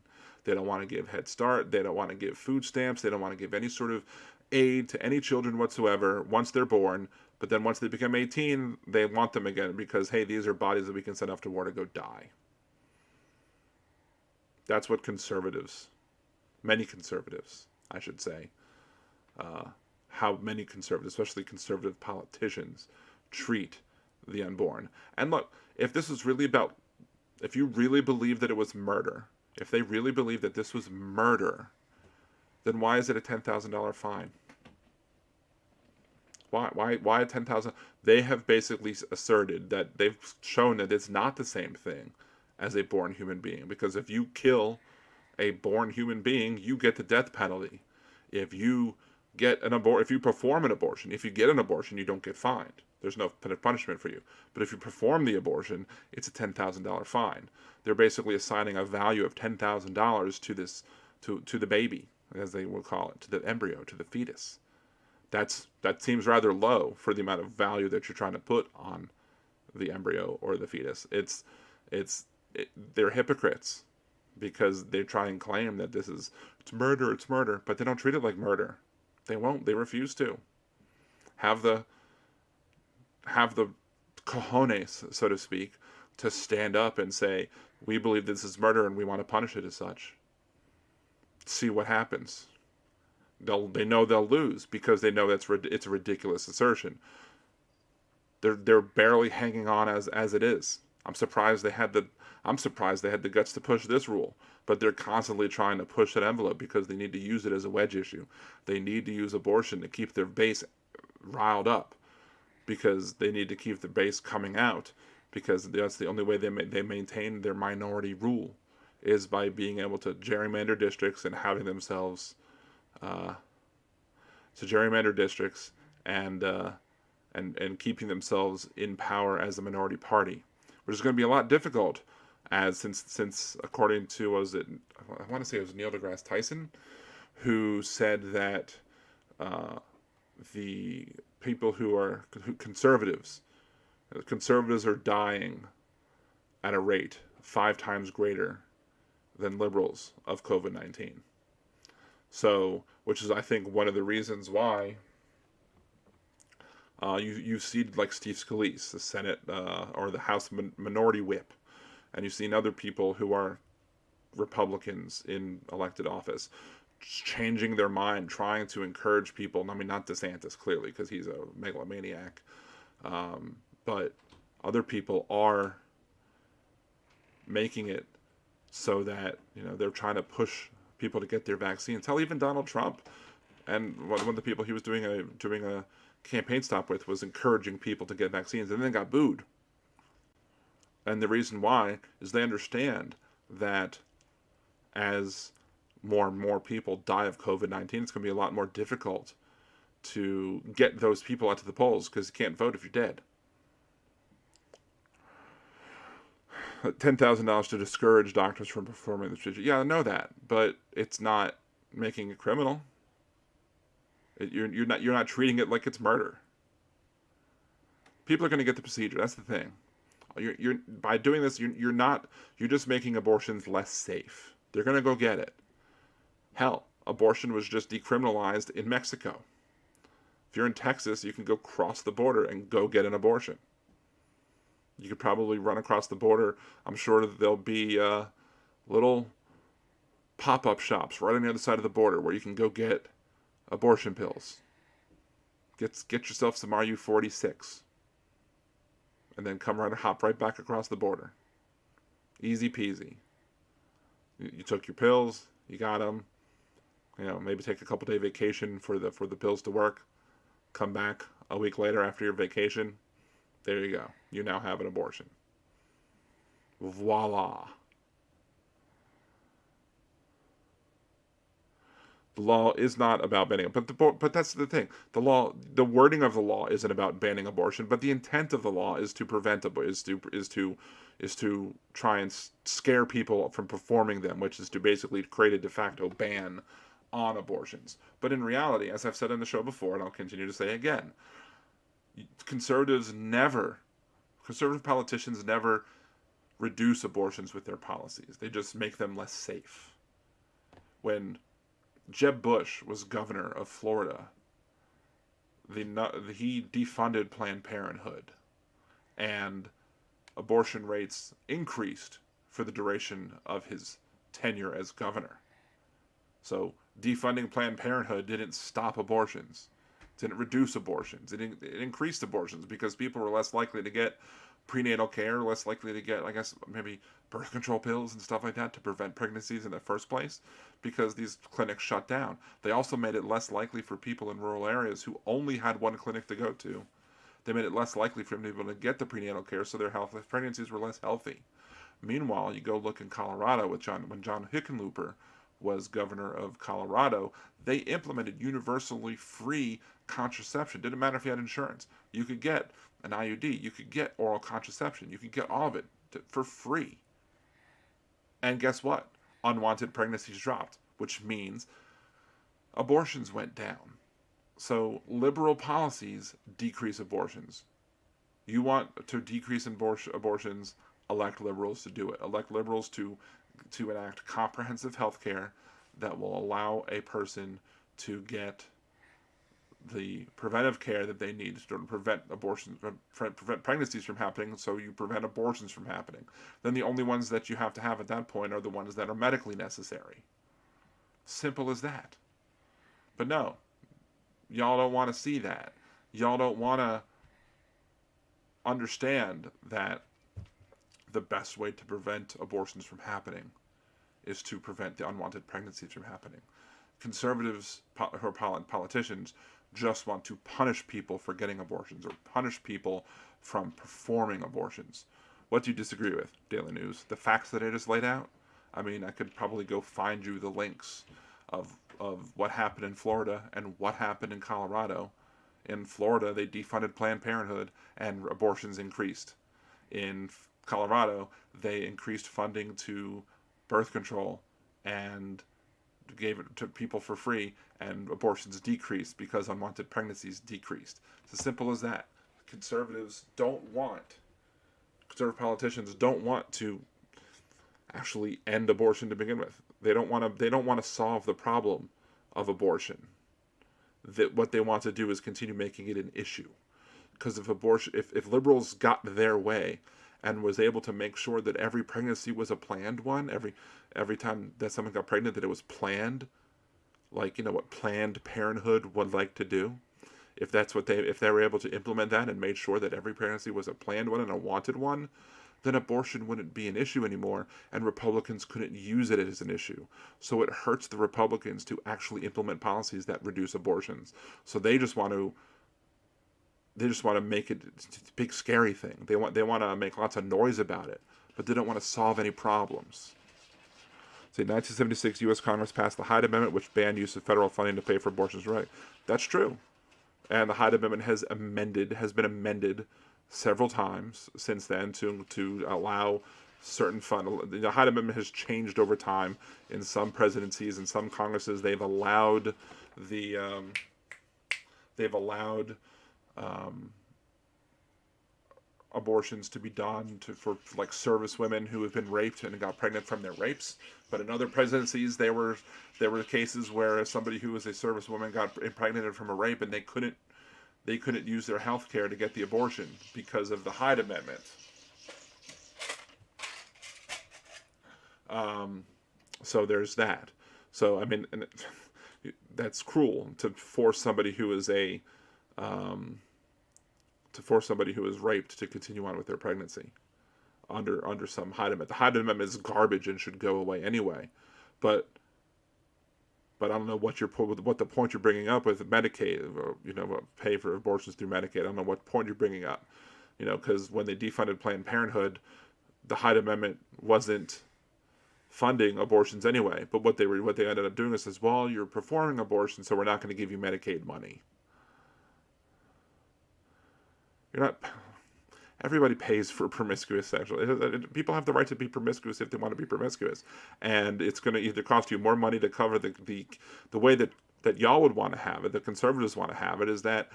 They don't want to give Head Start. They don't want to give food stamps. They don't want to give any sort of aid to any children whatsoever once they're born. But then once they become 18, they want them again because, hey, these are bodies that we can send off to war to go die. That's what conservatives, many conservatives, I should say, how many conservatives, especially conservative politicians, treat the unborn. And look, if this was really about, if you really believe that it was murder, if they really believe that this was murder, then why is it a $10,000 fine? Why a 10,000? They have basically asserted that they've shown that it's not the same thing as a born human being, because if you kill a born human being, you get the death penalty. If you get if you perform an abortion, if you get an abortion, you don't get fined. There's no punishment for you. But if you perform the abortion, it's a $10,000 fine. They're basically assigning a value of $10,000 to this, to the baby, as they will call it, to the embryo, to the fetus. That seems rather low for the amount of value that you're trying to put on the embryo or the fetus. They're hypocrites because they try and claim that it's murder, but they don't treat it like murder. They won't. They refuse to have the cojones, so to speak, to stand up and say, we believe this is murder and we want to punish it as such. See what happens. They know they'll lose because they know it's a ridiculous assertion. They're barely hanging on as it is. I'm surprised they had the guts to push this rule, but they're constantly trying to push that envelope because they need to use it as a wedge issue. They need to use abortion to keep their base riled up because they need to keep the base coming out, because that's the only way they maintain their minority rule is by being able to gerrymander districts and having themselves to gerrymander districts and keeping themselves in power as a minority party, which is going to be a lot difficult, as since according to I want to say it was Neil deGrasse Tyson, who said that the people who are conservatives are dying at a rate 5 times greater than liberals of COVID-19. So, which is, I think, one of the reasons why you see like Steve Scalise, the Senate or the House Minority Whip, and you've seen other people who are Republicans in elected office changing their mind, trying to encourage people. I mean, not DeSantis, clearly, because he's a megalomaniac, but other people are making it so that, you know, they're trying to push people to get their vaccines. Hell, even Donald Trump, and one of the people he was doing a campaign stop with was encouraging people to get vaccines, and then got booed. And the reason why is they understand that as more and more people die of COVID-19, it's going to be a lot more difficult to get those people out to the polls because you can't vote if you're dead. $10,000 to discourage doctors from performing the procedure. Yeah, I know that, but it's not making it criminal. You're not treating it like it's murder. People are going to get the procedure. That's the thing. You're by doing this, you're just making abortions less safe. They're going to go get it. Hell, abortion was just decriminalized in Mexico. If you're in Texas, you can go cross the border and go get an abortion. You could probably run across the border. I'm sure that there'll be little pop-up shops right on the other side of the border where you can go get abortion pills. Get yourself some RU-46. And then hop right back across the border. Easy peasy. You took your pills, you got them. You know, maybe take a couple-day vacation for the pills to work. Come back a week later after your vacation. There you go. You now have an abortion. Voila. The law is not about banning, but that's the thing. The wording of the law isn't about banning abortion, but the intent of the law is to prevent is to try and scare people from performing them, which is to basically create a de facto ban on abortions. But in reality, as I've said on the show before, and I'll continue to say again, conservatives never conservative politicians never reduce abortions with their policies. They just make them less safe. When Jeb Bush was governor of Florida, he defunded Planned Parenthood, and abortion rates increased for the duration of his tenure as governor. So defunding Planned Parenthood didn't stop abortions, didn't reduce abortions. It increased abortions because people were less likely to get prenatal care, less likely to get, I guess, maybe birth control pills and stuff like that to prevent pregnancies in the first place, because these clinics shut down. They also made it less likely for people in rural areas who only had one clinic to go to. They made it less likely for them to be able to get the prenatal care, so their pregnancies were less healthy. Meanwhile, you go look in Colorado when John Hickenlooper was governor of Colorado, they implemented universally free contraception. Didn't matter if you had insurance. You could get an IUD. You could get oral contraception. You could get all of it for free. And guess what? Unwanted pregnancies dropped, which means abortions went down. So liberal policies decrease abortions. You want to decrease abortions, elect liberals to do it. Elect liberals to enact comprehensive health care that will allow a person to get the preventive care that they need to prevent abortions, prevent pregnancies from happening, so you prevent abortions from happening. Then the only ones that you have to have at that point are the ones that are medically necessary. Simple as that. But no, y'all don't want to see that. Y'all don't want to understand that the best way to prevent abortions from happening is to prevent the unwanted pregnancies from happening. Conservatives or politicians just want to punish people for getting abortions or punish people from performing abortions. What do you disagree with, Daily News? The facts that I just laid out? I mean, I could probably go find you the links of what happened in Florida and what happened in Colorado. In Florida, they defunded Planned Parenthood and abortions increased. In Colorado, they increased funding to birth control and gave it to people for free, and abortions decreased because unwanted pregnancies decreased. It's as simple as that. Conservative politicians don't want to actually end abortion to begin with. They don't want to solve the problem of abortion. That what they want to do is continue making it an issue. Because if liberals got their way and was able to make sure that every pregnancy was a planned one, every time that someone got pregnant, that it was planned, like, you know, what Planned Parenthood would like to do. If they were able to implement that and made sure that every pregnancy was a planned one and a wanted one, then abortion wouldn't be an issue anymore, and Republicans couldn't use it as an issue. So it hurts the Republicans to actually implement policies that reduce abortions. So they just want to make it a big scary thing. They want to make lots of noise about it, but they don't want to solve any problems. See, 1976, U.S. Congress passed the Hyde Amendment, which banned use of federal funding to pay for abortions. Right, that's true. And the Hyde Amendment has been amended several times since then to allow certain fund. The Hyde Amendment has changed over time. In some presidencies and some Congresses, they've allowed abortions to be done for like service women who have been raped and got pregnant from their rapes. But in other presidencies, there were cases where somebody who was a service woman got impregnated from a rape, and they couldn't use their health care to get the abortion because of the Hyde Amendment. So there's that. So I mean, that's cruel to force somebody who is raped to continue on with their pregnancy under some Hyde Amendment. The Hyde Amendment is garbage and should go away anyway. But I don't know what the point you're bringing up with Medicaid, or, you know, pay for abortions through Medicaid. I don't know what point you're bringing up, you know, because when they defunded Planned Parenthood, the Hyde Amendment wasn't funding abortions anyway. But what they ended up doing is says, well, you're performing abortions, so we're not going to give you Medicaid money. You're not. Everybody pays for promiscuous sexual. People have the right to be promiscuous if they want to be promiscuous, and it's going to either cost you more money to cover the way that y'all would want to have it. The conservatives want to have it is that,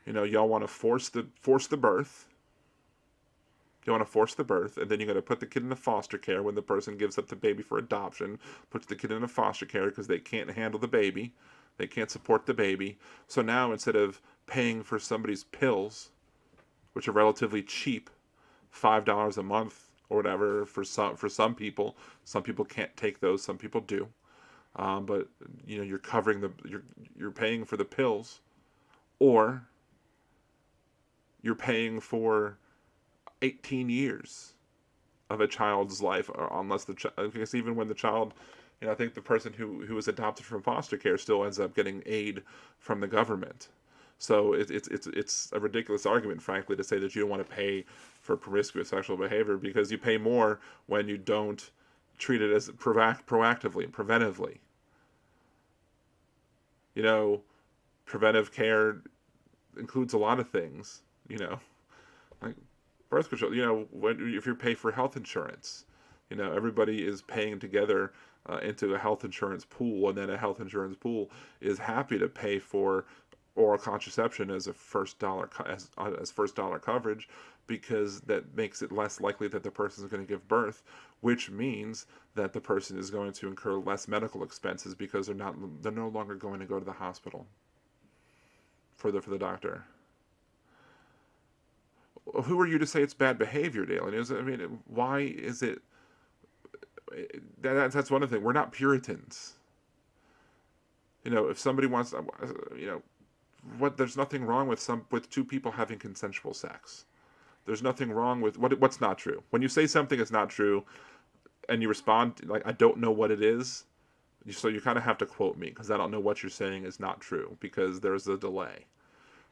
you know, y'all want to force the birth, You want to force the birth, and then you're going to put the kid in a foster care when the person gives up the baby for adoption, puts the kid in a foster care because they can't handle the baby, they can't support the baby. So now instead of paying for somebody's pills, which are relatively cheap, $5 a month or whatever for some people. Some people can't take those. Some people do. But you're covering you're paying for the pills, or you're paying for 18 years of a child's life, or unless I guess even when the child, I think the person who was adopted from foster care still ends up getting aid from the government. So it's a ridiculous argument, frankly, to say that you don't want to pay for promiscuous sexual behavior, because you pay more when you don't treat it as proactively and preventively. Preventive care includes a lot of things, like birth control. If you pay for health insurance, everybody is paying together into a health insurance pool, and then a health insurance pool is happy to pay for oral contraception as first dollar coverage, because that makes it less likely that the person is going to give birth, which means that the person is going to incur less medical expenses because they're no longer going to go to the hospital for the doctor. Who are you to say it's bad behavior, Dalen? Why is it? That's one thing. We're not Puritans. If somebody wants, there's nothing wrong with two people having consensual sex. There's nothing wrong with what's not true. When you say something is not true, and you respond like, I don't know what it is, so you kind of have to quote me, because I don't know what you're saying is not true, because there's a delay.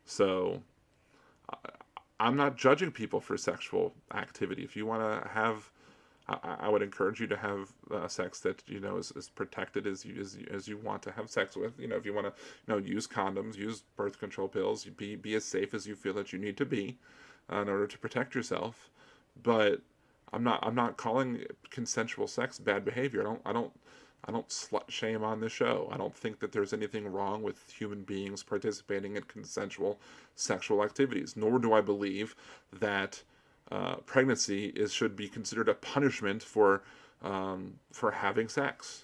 So I'm not judging people for sexual activity. If you want to have, I would encourage you to have sex that is as protected as you want to have sex with. If you want to use condoms, use birth control pills, be as safe as you feel that you need to be in order to protect yourself. But I'm not calling consensual sex bad behavior. I don't slut shame on this show. I don't think that there's anything wrong with human beings participating in consensual sexual activities. Nor do I believe that pregnancy should be considered a punishment for having sex.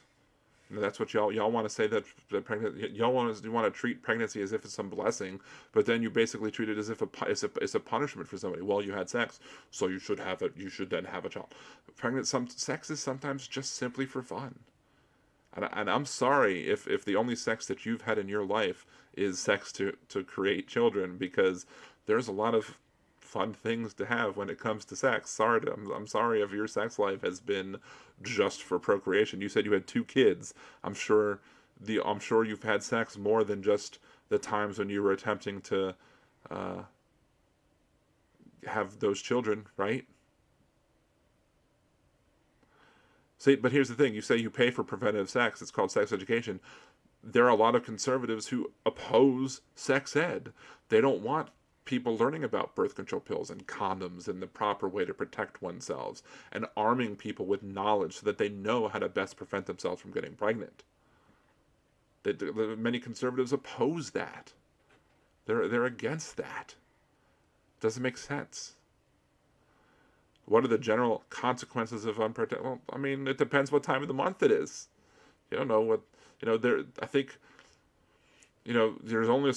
That's what y'all want to say, that y'all want to treat pregnancy as if it's some blessing, but then you basically treat it as if it's a punishment for somebody. Well, you had sex, so you should have it. You should then have a child. Sex is sometimes just simply for fun. And I'm sorry if the only sex that you've had in your life is sex to create children, because there's a lot of fun things to have when it comes to sex. I'm sorry if your sex life has been just for procreation. You said you had 2 kids. I'm sure you've had sex more than just the times when you were attempting to have those children, right? See, but here's the thing. You say you pay for preventive sex. It's called sex education. There are a lot of conservatives who oppose sex ed. They don't want people learning about birth control pills and condoms and the proper way to protect oneself, and arming people with knowledge so that they know how to best prevent themselves from getting pregnant. Many conservatives oppose that. They're against that. Doesn't make sense. What are the general consequences of unprotected? Well, it depends what time of the month it is. You don't know what, I think, there's only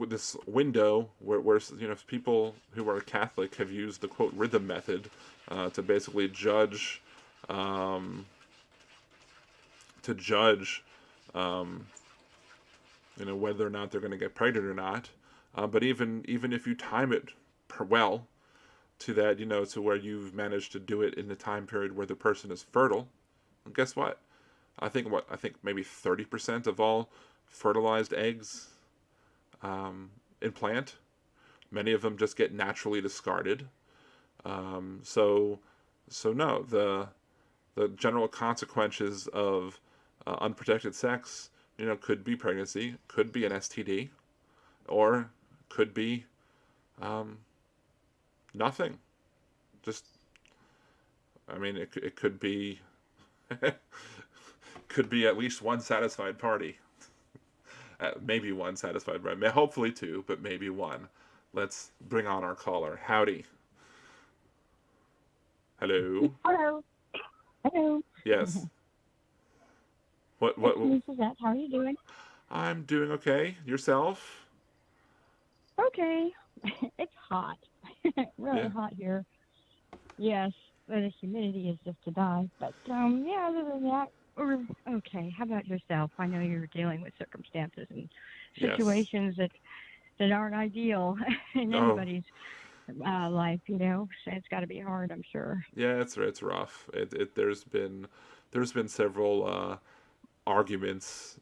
this window where people who are Catholic have used the quote rhythm method to basically judge whether or not they're going to get pregnant or not. But even if you time it well to that, to where you've managed to do it in the time period where the person is fertile, well, guess what? I think maybe 30% of all fertilized eggs implant. Many of them just get naturally discarded. So no, the general consequences of unprotected sex, could be pregnancy, could be an STD, or could be nothing. Just, it could be could be at least one satisfied party. Maybe one satisfied, right? Hopefully 2, but maybe 1. Let's bring on our caller. Howdy. Hello. Hello. Hello. Yes. What? It's me, Suzette. How are you doing? I'm doing okay. Yourself? Okay. It's hot. Really Yeah. hot here. Yes, the humidity is just to die. But yeah, other than that, we're okay. How about yourself? I know you're dealing with circumstances and Yes. situations that aren't ideal in Oh, anybody's life. So it's got to be hard, I'm sure. yeah. It's rough. There's been several arguments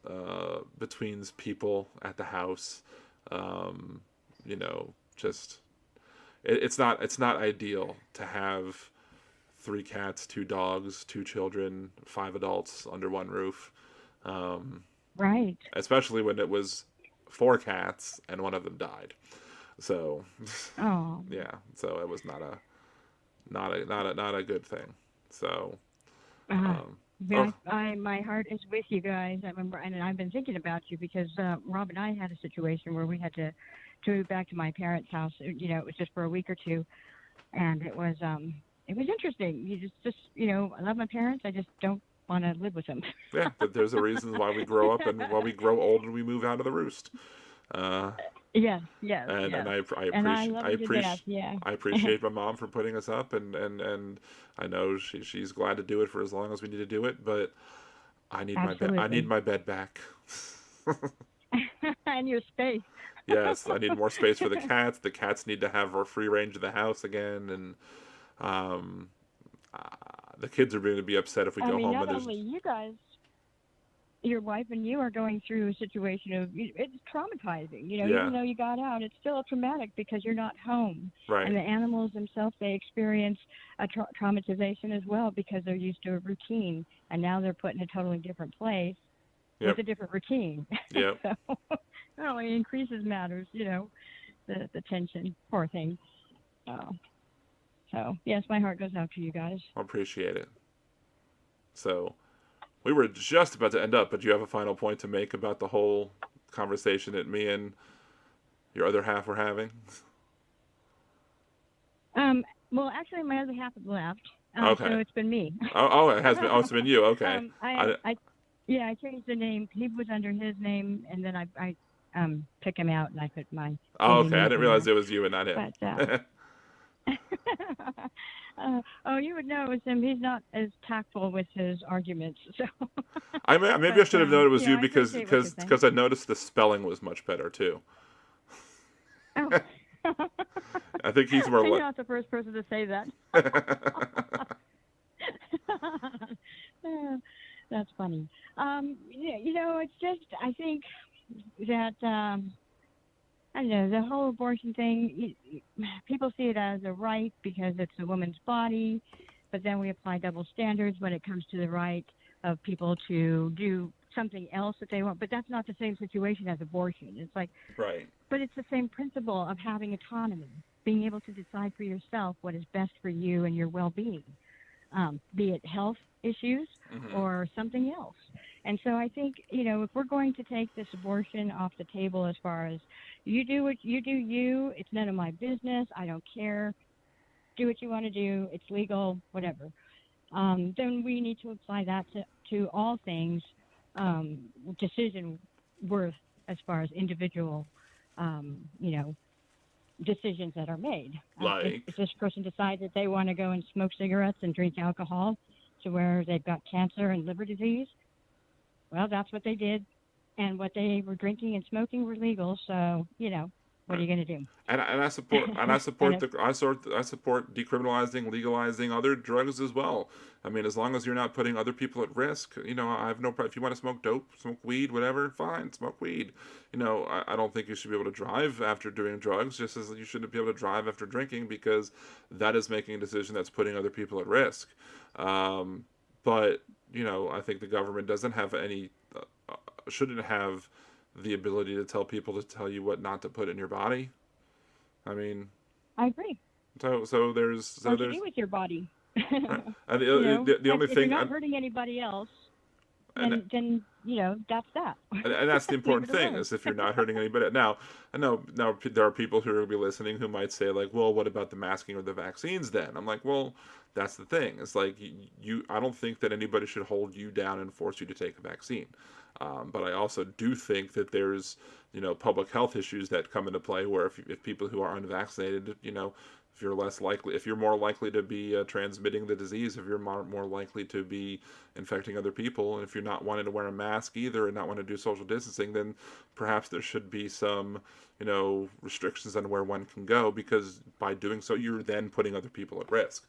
between people at the house. Um, just it's not ideal to have three cats, two dogs, two children, five adults under one roof. Um, Right. Especially when it was four cats and one of them died. So Oh. yeah, so it was not a good thing. So Uh, um, yeah, oh my heart is with you guys. I remember, and I've been thinking about you because Rob and I had a situation where we had to move back to my parents' house. It was just for a week or two, and it was interesting. You just I love my parents. I just don't want to live with them. yeah, there's a reason why we grow up and why we grow old and we move out of the roost. Uh, Yes, yes, and yes. I And I appreciate love them to death. Yeah. I appreciate my mom for putting us up, and I know she's glad to do it for as long as we need to do it, but I need Absolutely. my bed back. And your space. Yes, I need more space for the cats. The cats need to have a free range of the house again, and um, uh, the kids are going to be upset if we I go mean, home not and there's only you guys, your wife and you are going through a situation of it's traumatizing. yeah, Even though you got out, it's still traumatic because you're not home. And right, the animals themselves, they experience a traumatization as well because they're used to a routine, and now they're put in a totally different place with yep, a different routine. yep. So it only increases matters. The tension. Poor thing. Uh, so yes, my heart goes out to you guys. I appreciate it. So we were just about to end up, but you have a final point to make about the whole conversation that me and your other half were having? Well, actually, my other half has left, so Okay. it's been me. It has been. Oh, it's been you. Okay. I, Yeah, I changed the name. He was under his name, and then I took him out, and I put my oh, fully okay. I me didn't in realize there. it was you and not him. But oh, you would know it was him. He's not as tactful with his arguments, so. Maybe I But should have known it was you I appreciate what you're saying. because I noticed the spelling was much better too. Oh. I think he's more You're like. not the first person to say that. That's funny. Yeah, it's just I think that I don't know the whole abortion thing. People see it as a right because it's a woman's body, but then we apply double standards when it comes to the right of people to do something else that they want. But that's not the same situation as abortion. It's like, Right. but it's the same principle of having autonomy, being able to decide for yourself what is best for you and your well-being, be it health issues Mm-hmm. or something else. And so I think, if we're going to take this abortion off the table as far as you do what you do, it's none of my business, I don't care, do what you want to do, it's legal, whatever, then we need to apply that to all things, decision worth as far as individual, decisions that are made. Like. If this person decides that they want to go and smoke cigarettes and drink alcohol to where they've got cancer and liver disease, well, that's what they did, and what they were drinking and smoking were legal. So, what are you going to do? And I support I support decriminalizing, legalizing other drugs as well. I mean, as long as you're not putting other people at risk, I have no problem. If you want to smoke dope, smoke weed, whatever, fine, smoke weed. I don't think you should be able to drive after doing drugs, just as you shouldn't be able to drive after drinking, because that is making a decision that's putting other people at risk. But I think the government doesn't have any, shouldn't have the ability to tell people to tell you what not to put in your body. I mean, I agree. so What do you do with your body? right. And You know, the only if you're thing not hurting anybody else, then that's that. And that's the Leave important it thing, alone. is if you're not hurting anybody. Now, I know now there are people who are going to be listening who might say, like, well, what about the masking or the vaccines then? I'm like, well, that's the thing. It's like, I don't think that anybody should hold you down and force you to take a vaccine. But I also do think that there's, public health issues that come into play where if people who are unvaccinated, if you're less likely, if you're more likely to be transmitting the disease, if you're more likely to be infecting other people, and if you're not wanting to wear a mask either and not want to do social distancing, then perhaps there should be some, restrictions on where one can go, because by doing so, you're then putting other people at risk.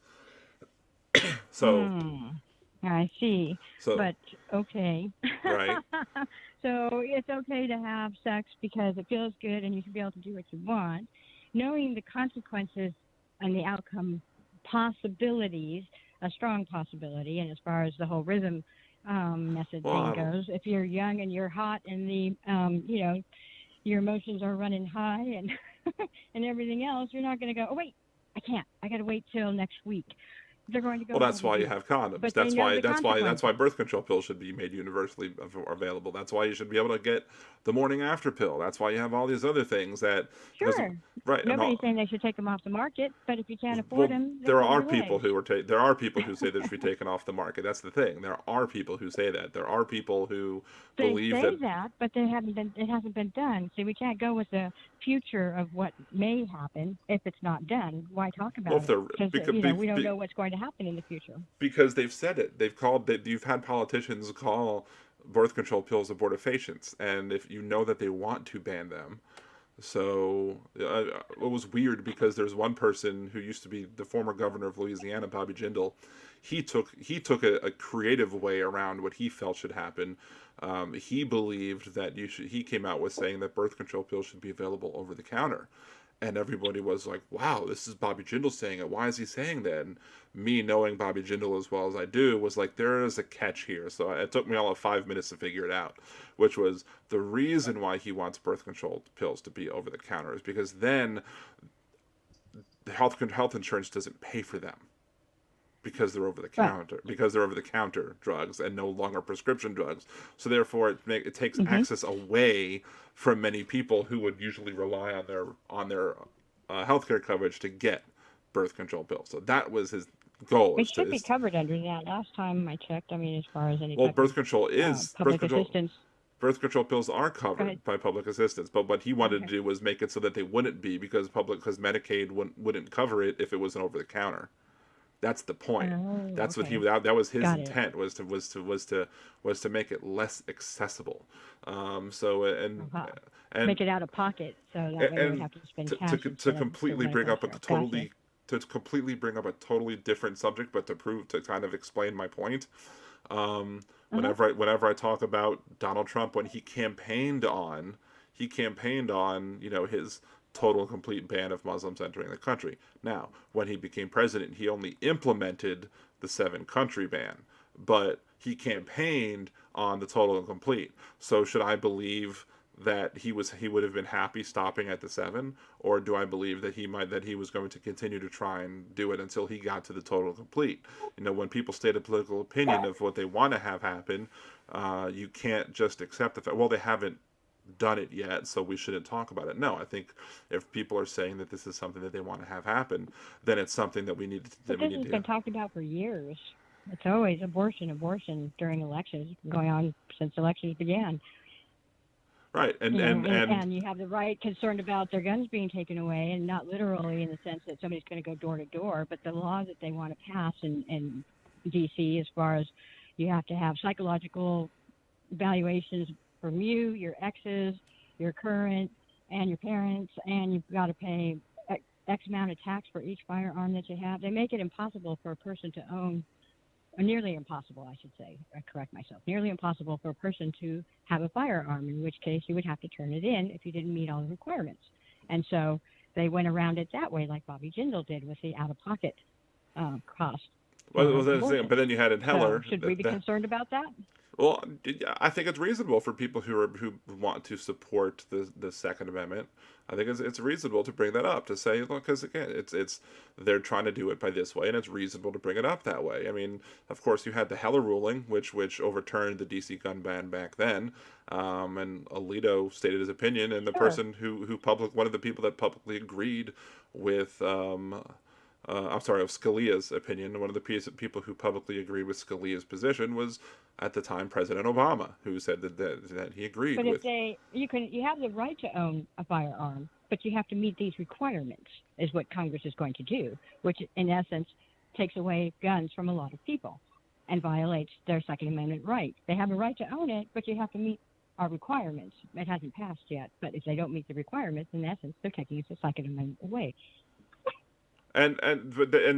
So, I see. so But okay. right. So it's okay to have sex because it feels good and you should be able to do what you want. Knowing the consequences and the outcome possibilities, a strong possibility, and as far as the whole rhythm method thing goes, if you're young and you're hot and your emotions are running high and and everything else, you're not going to go, oh wait, I can't. I got to wait till next week. They're going to go. Well, that's why you have condoms. But That's why birth control pills should be made universally available. That's why you should be able to get the morning after pill. That's why you have all these other things that. Sure. Right. Nobody's saying they should take them off the market, but if you can't Well, afford them, there are people who there are people who say they should be taken off the market. That's the thing. There are people who say that. There are people who believe that, but it hasn't been done. See, we can't go with the future of what may happen if it's not done. Why talk about it? Because we don't know what's going to happen in the future. Because they've said it. You've had politicians call birth control pills abortifacients, and if you know that they want to ban them. So it was weird because there's one person who used to be the former governor of Louisiana, Bobby Jindal. He took a creative way around what he felt should happen. He believed that he came out with saying that birth control pills should be available over the counter. And everybody was like, wow, this is Bobby Jindal saying it. Why is he saying that? And me, knowing Bobby Jindal as well as I do, was like, there is a catch here. So it took me all of 5 minutes to figure it out, which was the reason why he wants birth control pills to be over the counter is because then the health insurance doesn't pay for them. Because they're over the counter drugs and no longer prescription drugs. So therefore, it takes access away from many people who would usually rely on their healthcare coverage to get birth control pills. So that was his goal. It should be covered under that. Last time I checked, I mean, as far as any birth control is public assistance. Birth control pills are covered by public assistance, but what he wanted to do was make it so that they wouldn't be because Medicaid wouldn't cover it if it wasn't over the counter. That's the point. That's what that was his intent was to make it less accessible. And make it out of pocket, so that way we have to spend cash. To completely bring up a totally different subject, but to kind of explain my point. Whenever I talk about Donald Trump, when he campaigned on his total and complete ban of Muslims entering the country. Now, when he became president, he only implemented the 7-country ban, but he campaigned on the total and complete. So should I believe that he would have been happy stopping at the 7, or do I believe that he was going to continue to try and do it until he got to the total and complete? When people state a political opinion of what they want to have happen, you can't just accept the fact, well, they haven't done it yet, so we shouldn't talk about it. No, I think if people are saying that this is something that they want to have happen, then it's something that we need to do. But this has been talked about for years. It's always abortion during elections. It's been going on since elections began. Right, and you have the right concerned about their guns being taken away, and not literally in the sense that somebody's going to go door to door, but the law that they want to pass in D.C. as far as you have to have psychological evaluations from you, your exes, your current, and your parents, and you've got to pay X amount of tax for each firearm that you have. They make it impossible for a person to own, or nearly impossible, I should say, I correct myself, nearly impossible for a person to have a firearm, in which case you would have to turn it in if you didn't meet all the requirements. And so they went around it that way, like Bobby Jindal did with the out-of-pocket cost. But then you had in Heller. So should we be concerned about that? Well, I think it's reasonable for people who want to support the Second Amendment. I think it's reasonable to bring that up to say, look, because again, it's they're trying to do it by this way, and it's reasonable to bring it up that way. I mean, of course, you had the Heller ruling, which overturned the DC gun ban back then, and Alito stated his opinion, and the Sure. person one of the people that publicly agreed with I'm sorry, of Scalia's opinion. One of the people who publicly agreed with Scalia's position was, at the time, President Obama, who said that he agreed But if with. you have the right to own a firearm, but you have to meet these requirements, is what Congress is going to do, which in essence takes away guns from a lot of people and violates their Second Amendment right. They have a right to own it, but you have to meet our requirements. It hasn't passed yet, but if they don't meet the requirements, in essence, they're taking the Second Amendment away. And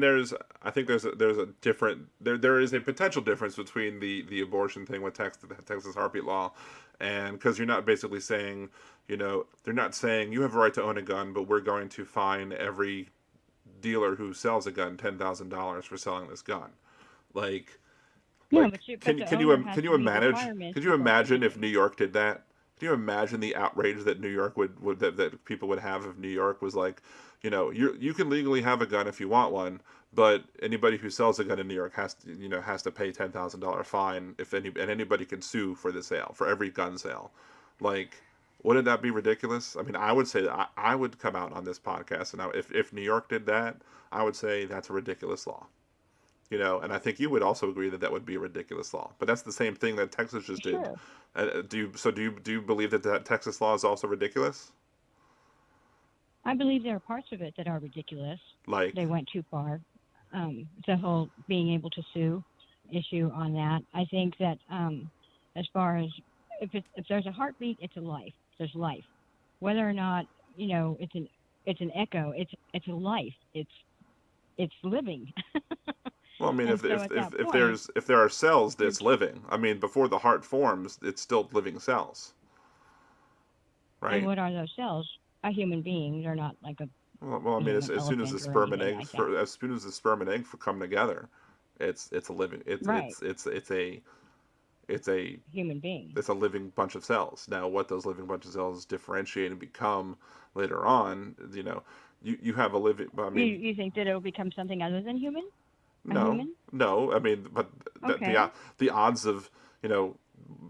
there's I think there's a different there is a potential difference between the abortion thing with the Texas heartbeat law, and because you're not basically saying, they're not saying you have a right to own a gun, but we're going to fine every dealer who sells a gun $10,000 for selling this gun. like Yeah, like but the owner has to meet requirements could you before they can imagine do if it. New York did that? Could you imagine the outrage that New York would that people would have if New York was like, you can legally have a gun if you want one, but anybody who sells a gun in New York has to pay $10,000 fine and anybody can sue for the sale, for every gun sale. Like, wouldn't that be ridiculous? I mean, I would say that I would come out on this podcast, and if New York did that, I would say that's a ridiculous law. And I think you would also agree that that would be a ridiculous law. But that's the same thing that Texas just did. Sure. Do you believe that Texas law is also ridiculous? I believe there are parts of it that are ridiculous. Like, They went too far. The whole being able to sue issue on that. I think that as far as if there's a heartbeat, it's a life. There's life. Whether or not it's an echo. It's a life. It's living. well, I mean, And so at that point, if there are cells you're that's living, I mean, before the heart forms, it's still living cells, and right? what are those cells? A human being. They're not like a Well, I mean, an as soon as the elephant or sperm and anything eggs like that. as soon as the sperm and egg come together, it's a living Right. it's a Human being. it's a living bunch of cells. Now, what those living bunch of cells differentiate and become later on, you have a living. I mean, You think that it'll become something other than human? A no, human? no. I mean, but Okay. the odds of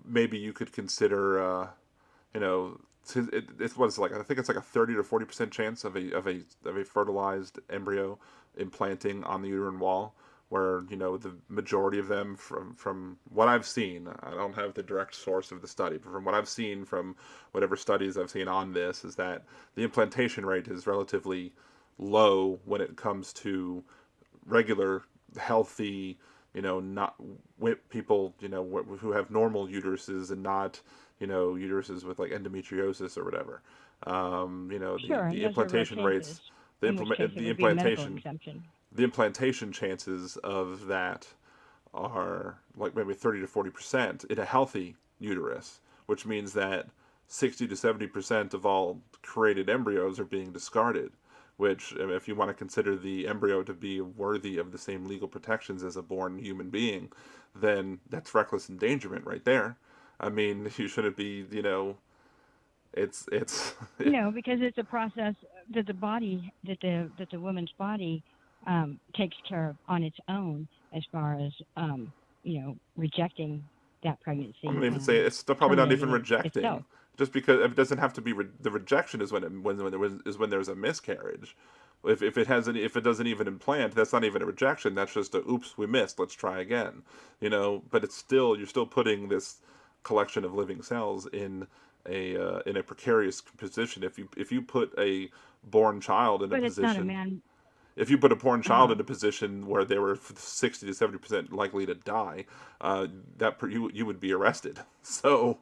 maybe you could consider it's what it's like. I think it's like a 30 to 40% chance of a fertilized embryo implanting on the uterine wall, where the majority of them, from what I've seen, I don't have the direct source of the study, but from what I've seen from whatever studies I've seen on this, is that the implantation rate is relatively low when it comes to regular healthy, not people, who have normal uteruses, and not, uteruses with like endometriosis or whatever. Sure, and The those are rare implantation rates, cases, in which case it would be a medical exemption. the implantation chances of that are like maybe 30 to 40% in a healthy uterus, which means that 60 to 70% of all created embryos are being discarded. Which, if you want to consider the embryo to be worthy of the same legal protections as a born human being, then that's reckless endangerment right there. I mean, you shouldn't be, it's Because it's a process that the woman's body takes care of on its own, as far as rejecting that pregnancy I don't even say and it's still probably not even terminating it rejecting. itself. Just because it doesn't have to be the rejection is when there's a miscarriage. If it doesn't even implant, that's not even a rejection. That's just a oops, we missed. Let's try again. But you're still putting this collection of living cells in a precarious position. If you put a born child in a But it's not a position man. if you put a born child Uh, in a position where they were 60 to 70% likely to die, you would be arrested. So,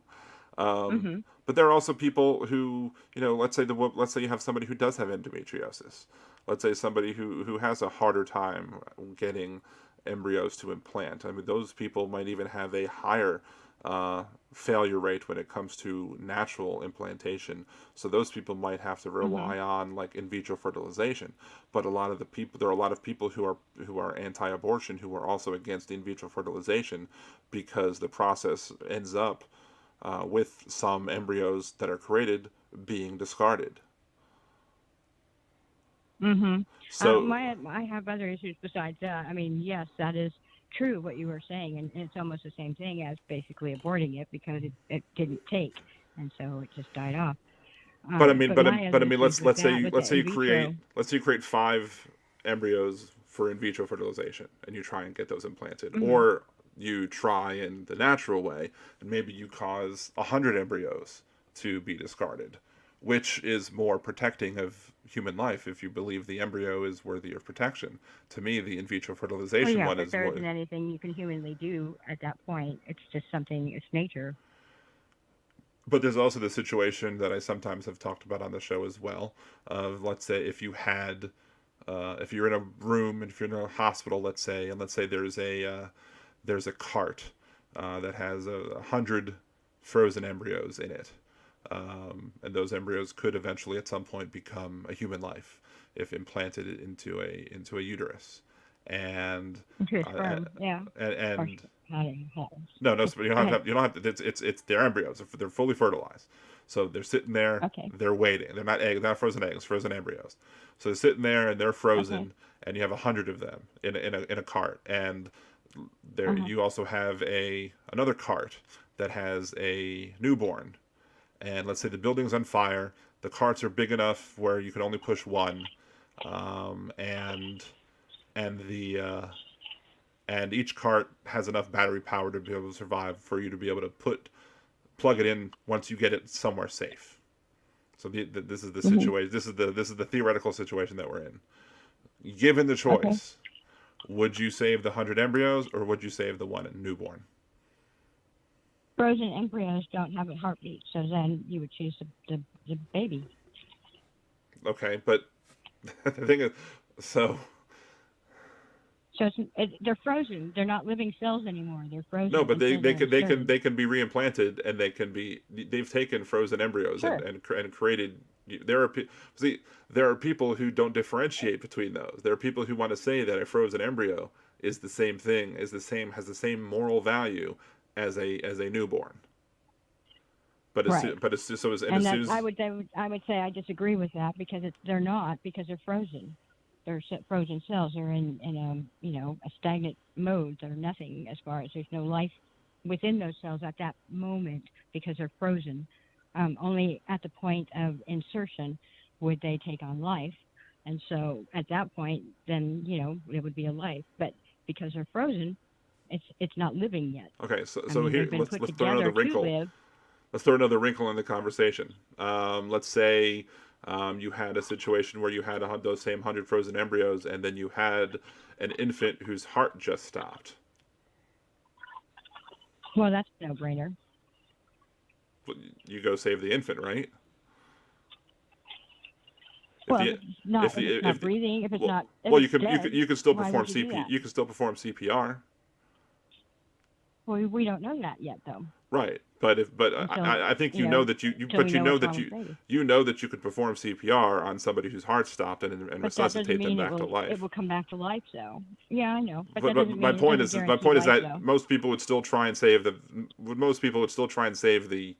um, hmm but there are also people who, let's say you have somebody who does have endometriosis. Let's say somebody who has a harder time getting embryos to implant. I mean, those people might even have a higher failure rate when it comes to natural implantation. So those people might have to rely on like in vitro fertilization. But there are a lot of people who are anti-abortion who are also against in vitro fertilization because the process ends up with some embryos that are created being discarded. So I have other issues besides that. I mean, yes, that is true what you were saying, and it's almost the same thing as basically aborting it because it didn't take, and so it just died off. But I mean, But my other issues with let's say that, with the let's say in you create vitro, let's say you create 5 embryos for in vitro fertilization, and you try and get those implanted, mhm. or you try in the natural way, and maybe you cause 100 embryos to be discarded, which is more protecting of human life if you believe the embryo is worthy of protection. To me, the in vitro Well, fertilization yeah, one but is there more. isn't anything you can humanly do at that point. It's just something. It's nature. But there's also the situation that I sometimes have talked about on the show as well. Of let's say if you're in a room and if you're in a hospital, let's say, and let's say there's a cart that has 100 frozen embryos in it, and those embryos could eventually at some point become a human life if implanted into a uterus, and Into a uh, sperm, yeah. and, Or and I don't know. no, no, you don't Go have ahead. to. You don't have to. It's their embryos. They're fully fertilized, so they're sitting there. Okay. They're waiting. They're not frozen eggs. Frozen embryos. So they're sitting there and they're Okay. frozen, and you have 100 of them in a cart, and there Uh-huh. you also have another cart that has a newborn, and let's say the building's on fire. The carts are big enough where you can only push one, um, and and the and each cart has enough battery power to be able to survive for you to be able to plug it in once you get it somewhere safe. So this is the Mhm. situation. This is the theoretical situation that we're in. Given the Okay. choice, would you save the 100 embryos or would you save the one newborn? Frozen embryos don't have a heartbeat, so then you would choose the baby. Okay, but the thing is, so So they're frozen. They're not living cells anymore. They're no, frozen but until they're inserted. they can be reimplanted and they've taken frozen embryos Sure. and created. There are see there are people who don't differentiate between those. There are people who want to say that a frozen embryo is the same thing, has the same moral value as a newborn. Right. As And that soon as I would say I disagree with that because they're not because they're frozen. They're frozen cells. They're in a stagnant mode. They're nothing as far as there's no life within those cells at that moment because they're frozen. Only at the point of insertion would they take on life, and so at that point, then it would be a life. But because they're frozen, it's not living yet. okay, I so mean, here they've been put let's throw another together to wrinkle. live. Let's throw another wrinkle in the conversation. Let's say you had a situation where you had those same 100 frozen embryos, and then you had an infant whose heart just stopped. Well, that's a no-brainer. You go save the infant, right? If Well, the if it's not if if the it's not breathing, if it's well, not if well, it's dead, you can still why perform would you do CP that? you can still perform CPR. Well, we don't know that yet, though. Right, but Until I think until we know what's wrong with the baby. you know that you could perform CPR on somebody whose heart stopped and But that doesn't resuscitate them mean back to it life. will come back to life, though. Yeah, I know, but But, that doesn't my mean it point doesn't is guarantee life, that though. most people would still try and save most people would still try and save the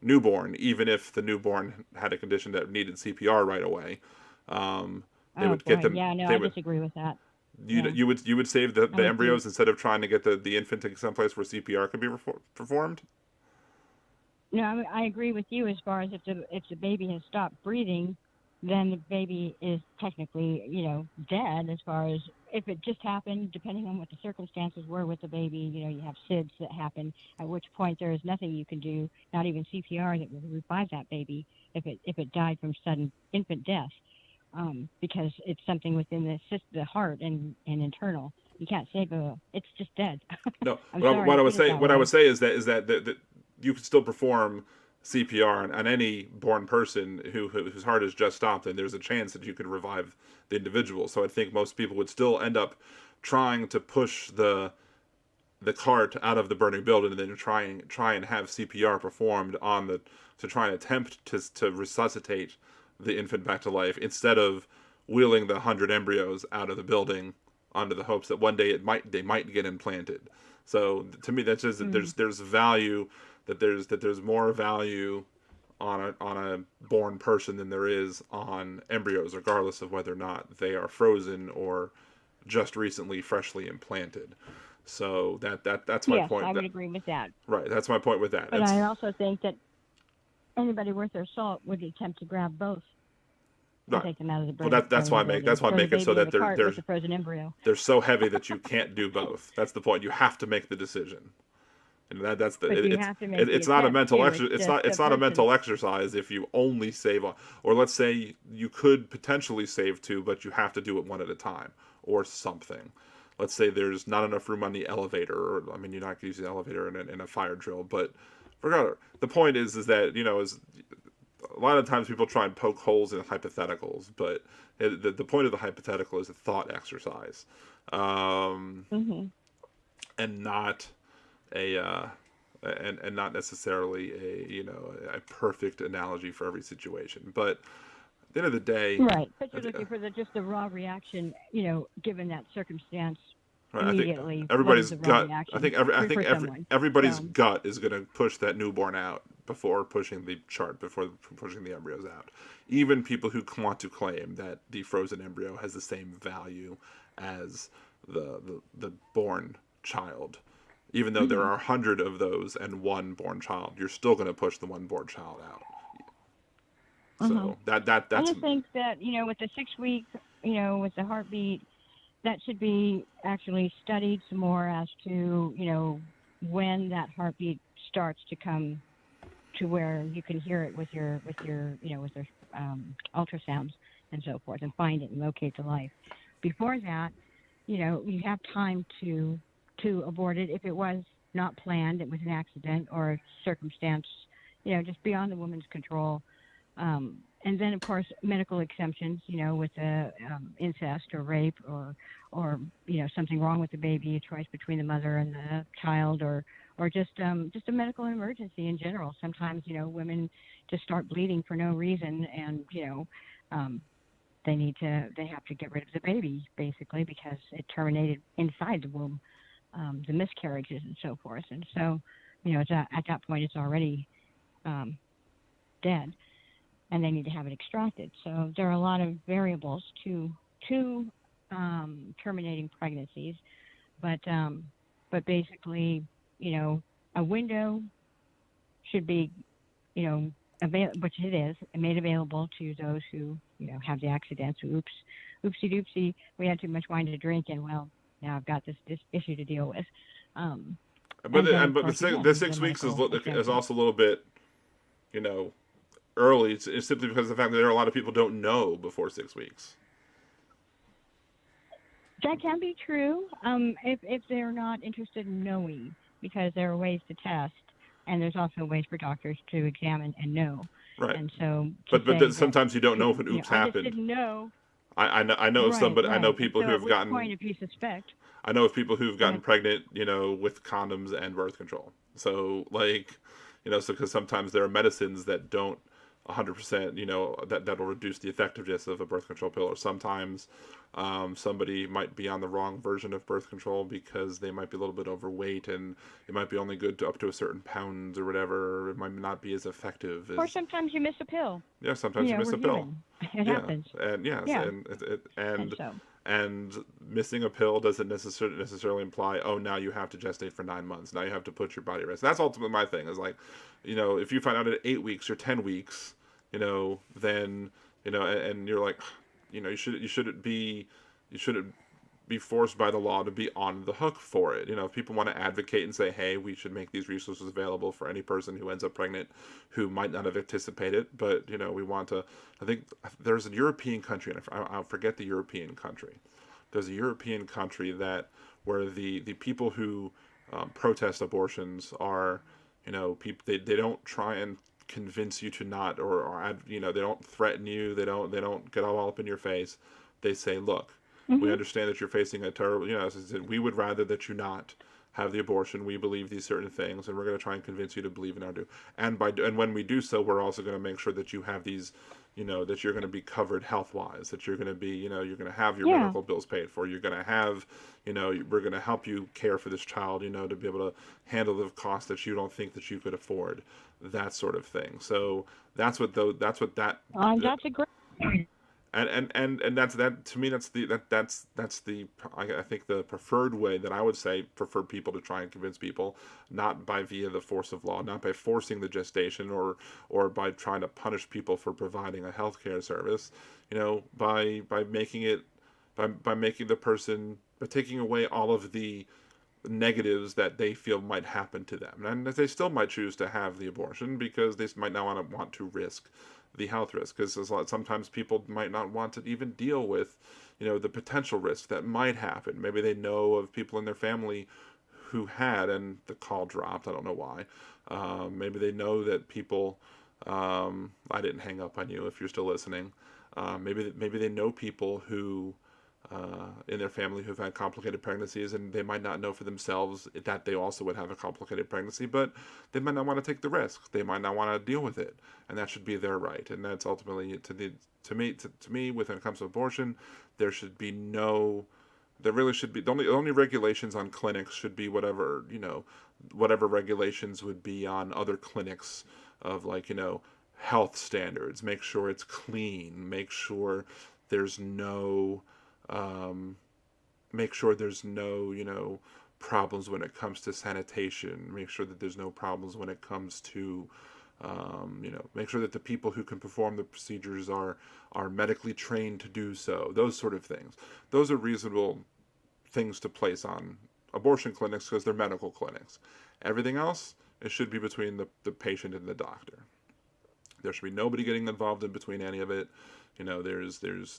newborn, even if the newborn had a condition that needed CPR right away. They Oh would get boy, them. yeah, no, They I would disagree with that. Yeah, you would save I the would do. embryos instead of trying to get the infant to someplace where CPR could be performed. No, I agree with you as far as if the baby has stopped breathing, then the baby is technically dead. As far as if it just happened, depending on what the circumstances were with the baby, you have SIDS that happen. At which point there is nothing you can do, not even CPR, that will revive that baby if it died from sudden infant death, because it's something within the heart and internal. You can't save it's just dead. No, I'm sorry what to I would put it say that way. is that you can still perform CPR on any born person whose heart has just stopped, and there's a chance that you could revive the individual. So I think most people would still end up trying to push the cart out of the burning building and then try and have CPR performed on the to try and attempt to resuscitate the infant back to life instead of wheeling the 100 embryos out of the building under the hopes that one day they might get implanted. So to me, that's just that there's value, that there's more value on a born person than there is on embryos, regardless of whether or not they are frozen or just recently freshly implanted. So that's my point. Yes, I would agree with that. Right, that's my point with that. But I also think that anybody worth their salt would attempt to grab both and right. take them out of the Well, burning. that's why I make it so that there's a frozen embryo. They're so heavy that you can't do both. That's the point. You have to make the decision. And that's the it's not a mental exercise. It's not a mental exercise if you only save one. Or let's say you could potentially save two, but you have to do it one at a time or something. Let's say there's not enough room on the elevator, or I mean, you're not going to use the elevator in a fire drill, but regardless, the point is that is a lot of times people try and poke holes in hypotheticals, but the point of the hypothetical is a thought exercise, and not and not necessarily a perfect analogy for every situation. But at the end of the day, right? But you're looking for just the raw reaction, given that circumstance. Right, immediately, I think everybody's gut. Reaction I think everybody's gut is going to push that newborn out before pushing the embryos out. Even people who want to claim that the frozen embryo has the same value as the born child, even though there are 100 of those and one born child, you're still going to push the one born child out. So that's. I think that with the 6 week, with the heartbeat, that should be actually studied some more as to when that heartbeat starts to come to where you can hear it with your ultrasounds and so forth, and find it and locate the life. Before that, you have time to abort it if it was not planned, it was an accident or a circumstance, just beyond the woman's control. And then, of course, medical exemptions, with incest or rape or something wrong with the baby, a choice between the mother and the child, or just a medical emergency in general. Sometimes, women just start bleeding for no reason, and they have to get rid of the baby basically because it terminated inside the womb, the miscarriages and so forth. And so, at that point, it's already dead. And they need to have it extracted. So there are a lot of variables to terminating pregnancies, but basically, a window should be, which it is, made available to those who have the accidents. Oopsie doopsie, we had too much wine to drink, and well, now I've got this issue to deal with. But the 6 weeks is also a little bit, early. It's simply because of the fact that there are a lot of people who don't know before 6 weeks. That can be true if they're not interested in knowing, because there are ways to test, and there's also ways for doctors to examine and know. Right. And so, but sometimes you don't know if an oops happened. I just didn't know. I know of somebody. Right. I know people who have gotten. Point if you suspect. I know of people who've gotten pregnant, with condoms and birth control. So so because sometimes there are medicines that don't 100%, that'll reduce the effectiveness of a birth control pill. Or sometimes somebody might be on the wrong version of birth control because they might be a little bit overweight, and it might be only good up to a certain pounds or whatever. It might not be as effective. Or sometimes you miss a pill. Yeah, sometimes you miss a pill. It happens. And and missing a pill doesn't necessarily imply, oh, now you have to gestate for 9 months. Now you have to put your body at rest. That's ultimately my thing. Is like, if you find out at 8 weeks or 10 weeks, then and you're like, you shouldn't be forced by the law to be on the hook for it. If people want to advocate and say, hey, we should make these resources available for any person who ends up pregnant who might not have anticipated, but we want to. I think there's a European country, and I'll forget the European country. There's a European country where the people who protest abortions are, people they don't try and convince you to not, or they don't threaten you. They don't get all up in your face. They say, look, we understand that you're facing a terrible, we would rather that you not have the abortion. We believe these certain things, and we're going to try and convince you to believe in our do. And when we do so, we're also going to make sure that you have these, that you're going to be covered health-wise, that you're going to be, you're going to have your medical bills paid for. You're going to have, we're going to help you care for this child, to be able to handle the cost that you don't think that you could afford, that sort of thing. So that's what that's a great. And that's that to me. That's the I think the preferred way that I would say prefer people to try and convince people, not by via the force of law, not by forcing the gestation or by trying to punish people for providing a healthcare service, by making it by making the person, by taking away all of the negatives that they feel might happen to them, and they still might choose to have the abortion because they might not want to risk the health risk, because sometimes people might not want to even deal with, the potential risk that might happen. Maybe they know of people in their family who had, and the call dropped. I don't know why. Maybe they know that people. I didn't hang up on you if you're still listening. Maybe they know people who. In their family who've had complicated pregnancies, and they might not know for themselves that they also would have a complicated pregnancy, but they might not want to take the risk. They might not want to deal with it, and that should be their right. And that's ultimately to me, when it comes to abortion, there really should be the only regulations on clinics should be whatever regulations would be on other clinics of health standards. Make sure it's clean. Make sure there's no problems when it comes to sanitation. Make sure that there's no problems when it comes to, make sure that the people who can perform the procedures are medically trained to do so. Those sort of things. Those are reasonable things to place on abortion clinics because they're medical clinics. Everything else, it should be between the patient and the doctor. There should be nobody getting involved in between any of it. There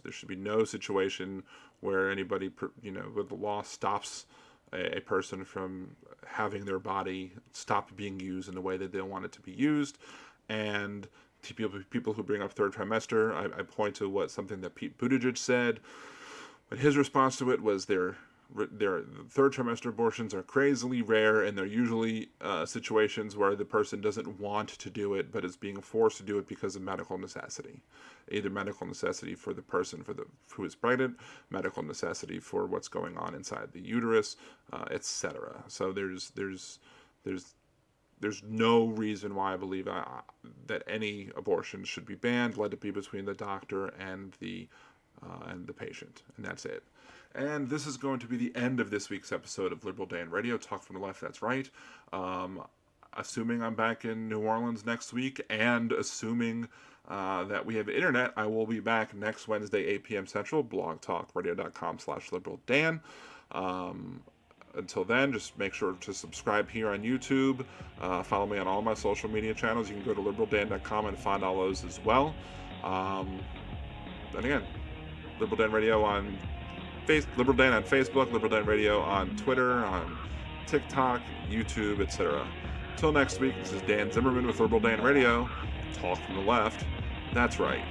should be no situation where anybody, where the law stops a person from having their body stop being used in the way that they want it to be used. And to people who bring up third trimester, I point to something that Pete Buttigieg said. But his response to it was their third trimester abortions are crazily rare, and they're usually situations where the person doesn't want to do it but is being forced to do it because of medical necessity. Either medical necessity for the person who is pregnant, medical necessity for what's going on inside the uterus, etc. So there's no reason why I believe that any abortion should be banned. Let it be between the doctor and the patient, and that's it. And this is going to be the end of this week's episode of Liberal Dan Radio, Talk from the Left, That's Right. Assuming I'm back in New Orleans next week, and assuming that we have internet, I will be back next Wednesday, 8 p.m. Central, blogtalkradio.com/liberaldan. Until then, just make sure to subscribe here on YouTube. Follow me on all my social media channels. You can go to liberaldan.com and find all those as well. And again, Liberal Dan Radio on Liberal Dan on Facebook, Liberal Dan Radio on Twitter, on TikTok, YouTube, etc. Until next week, this is Dan Zimmerman with Liberal Dan Radio. Talk from the left. That's right.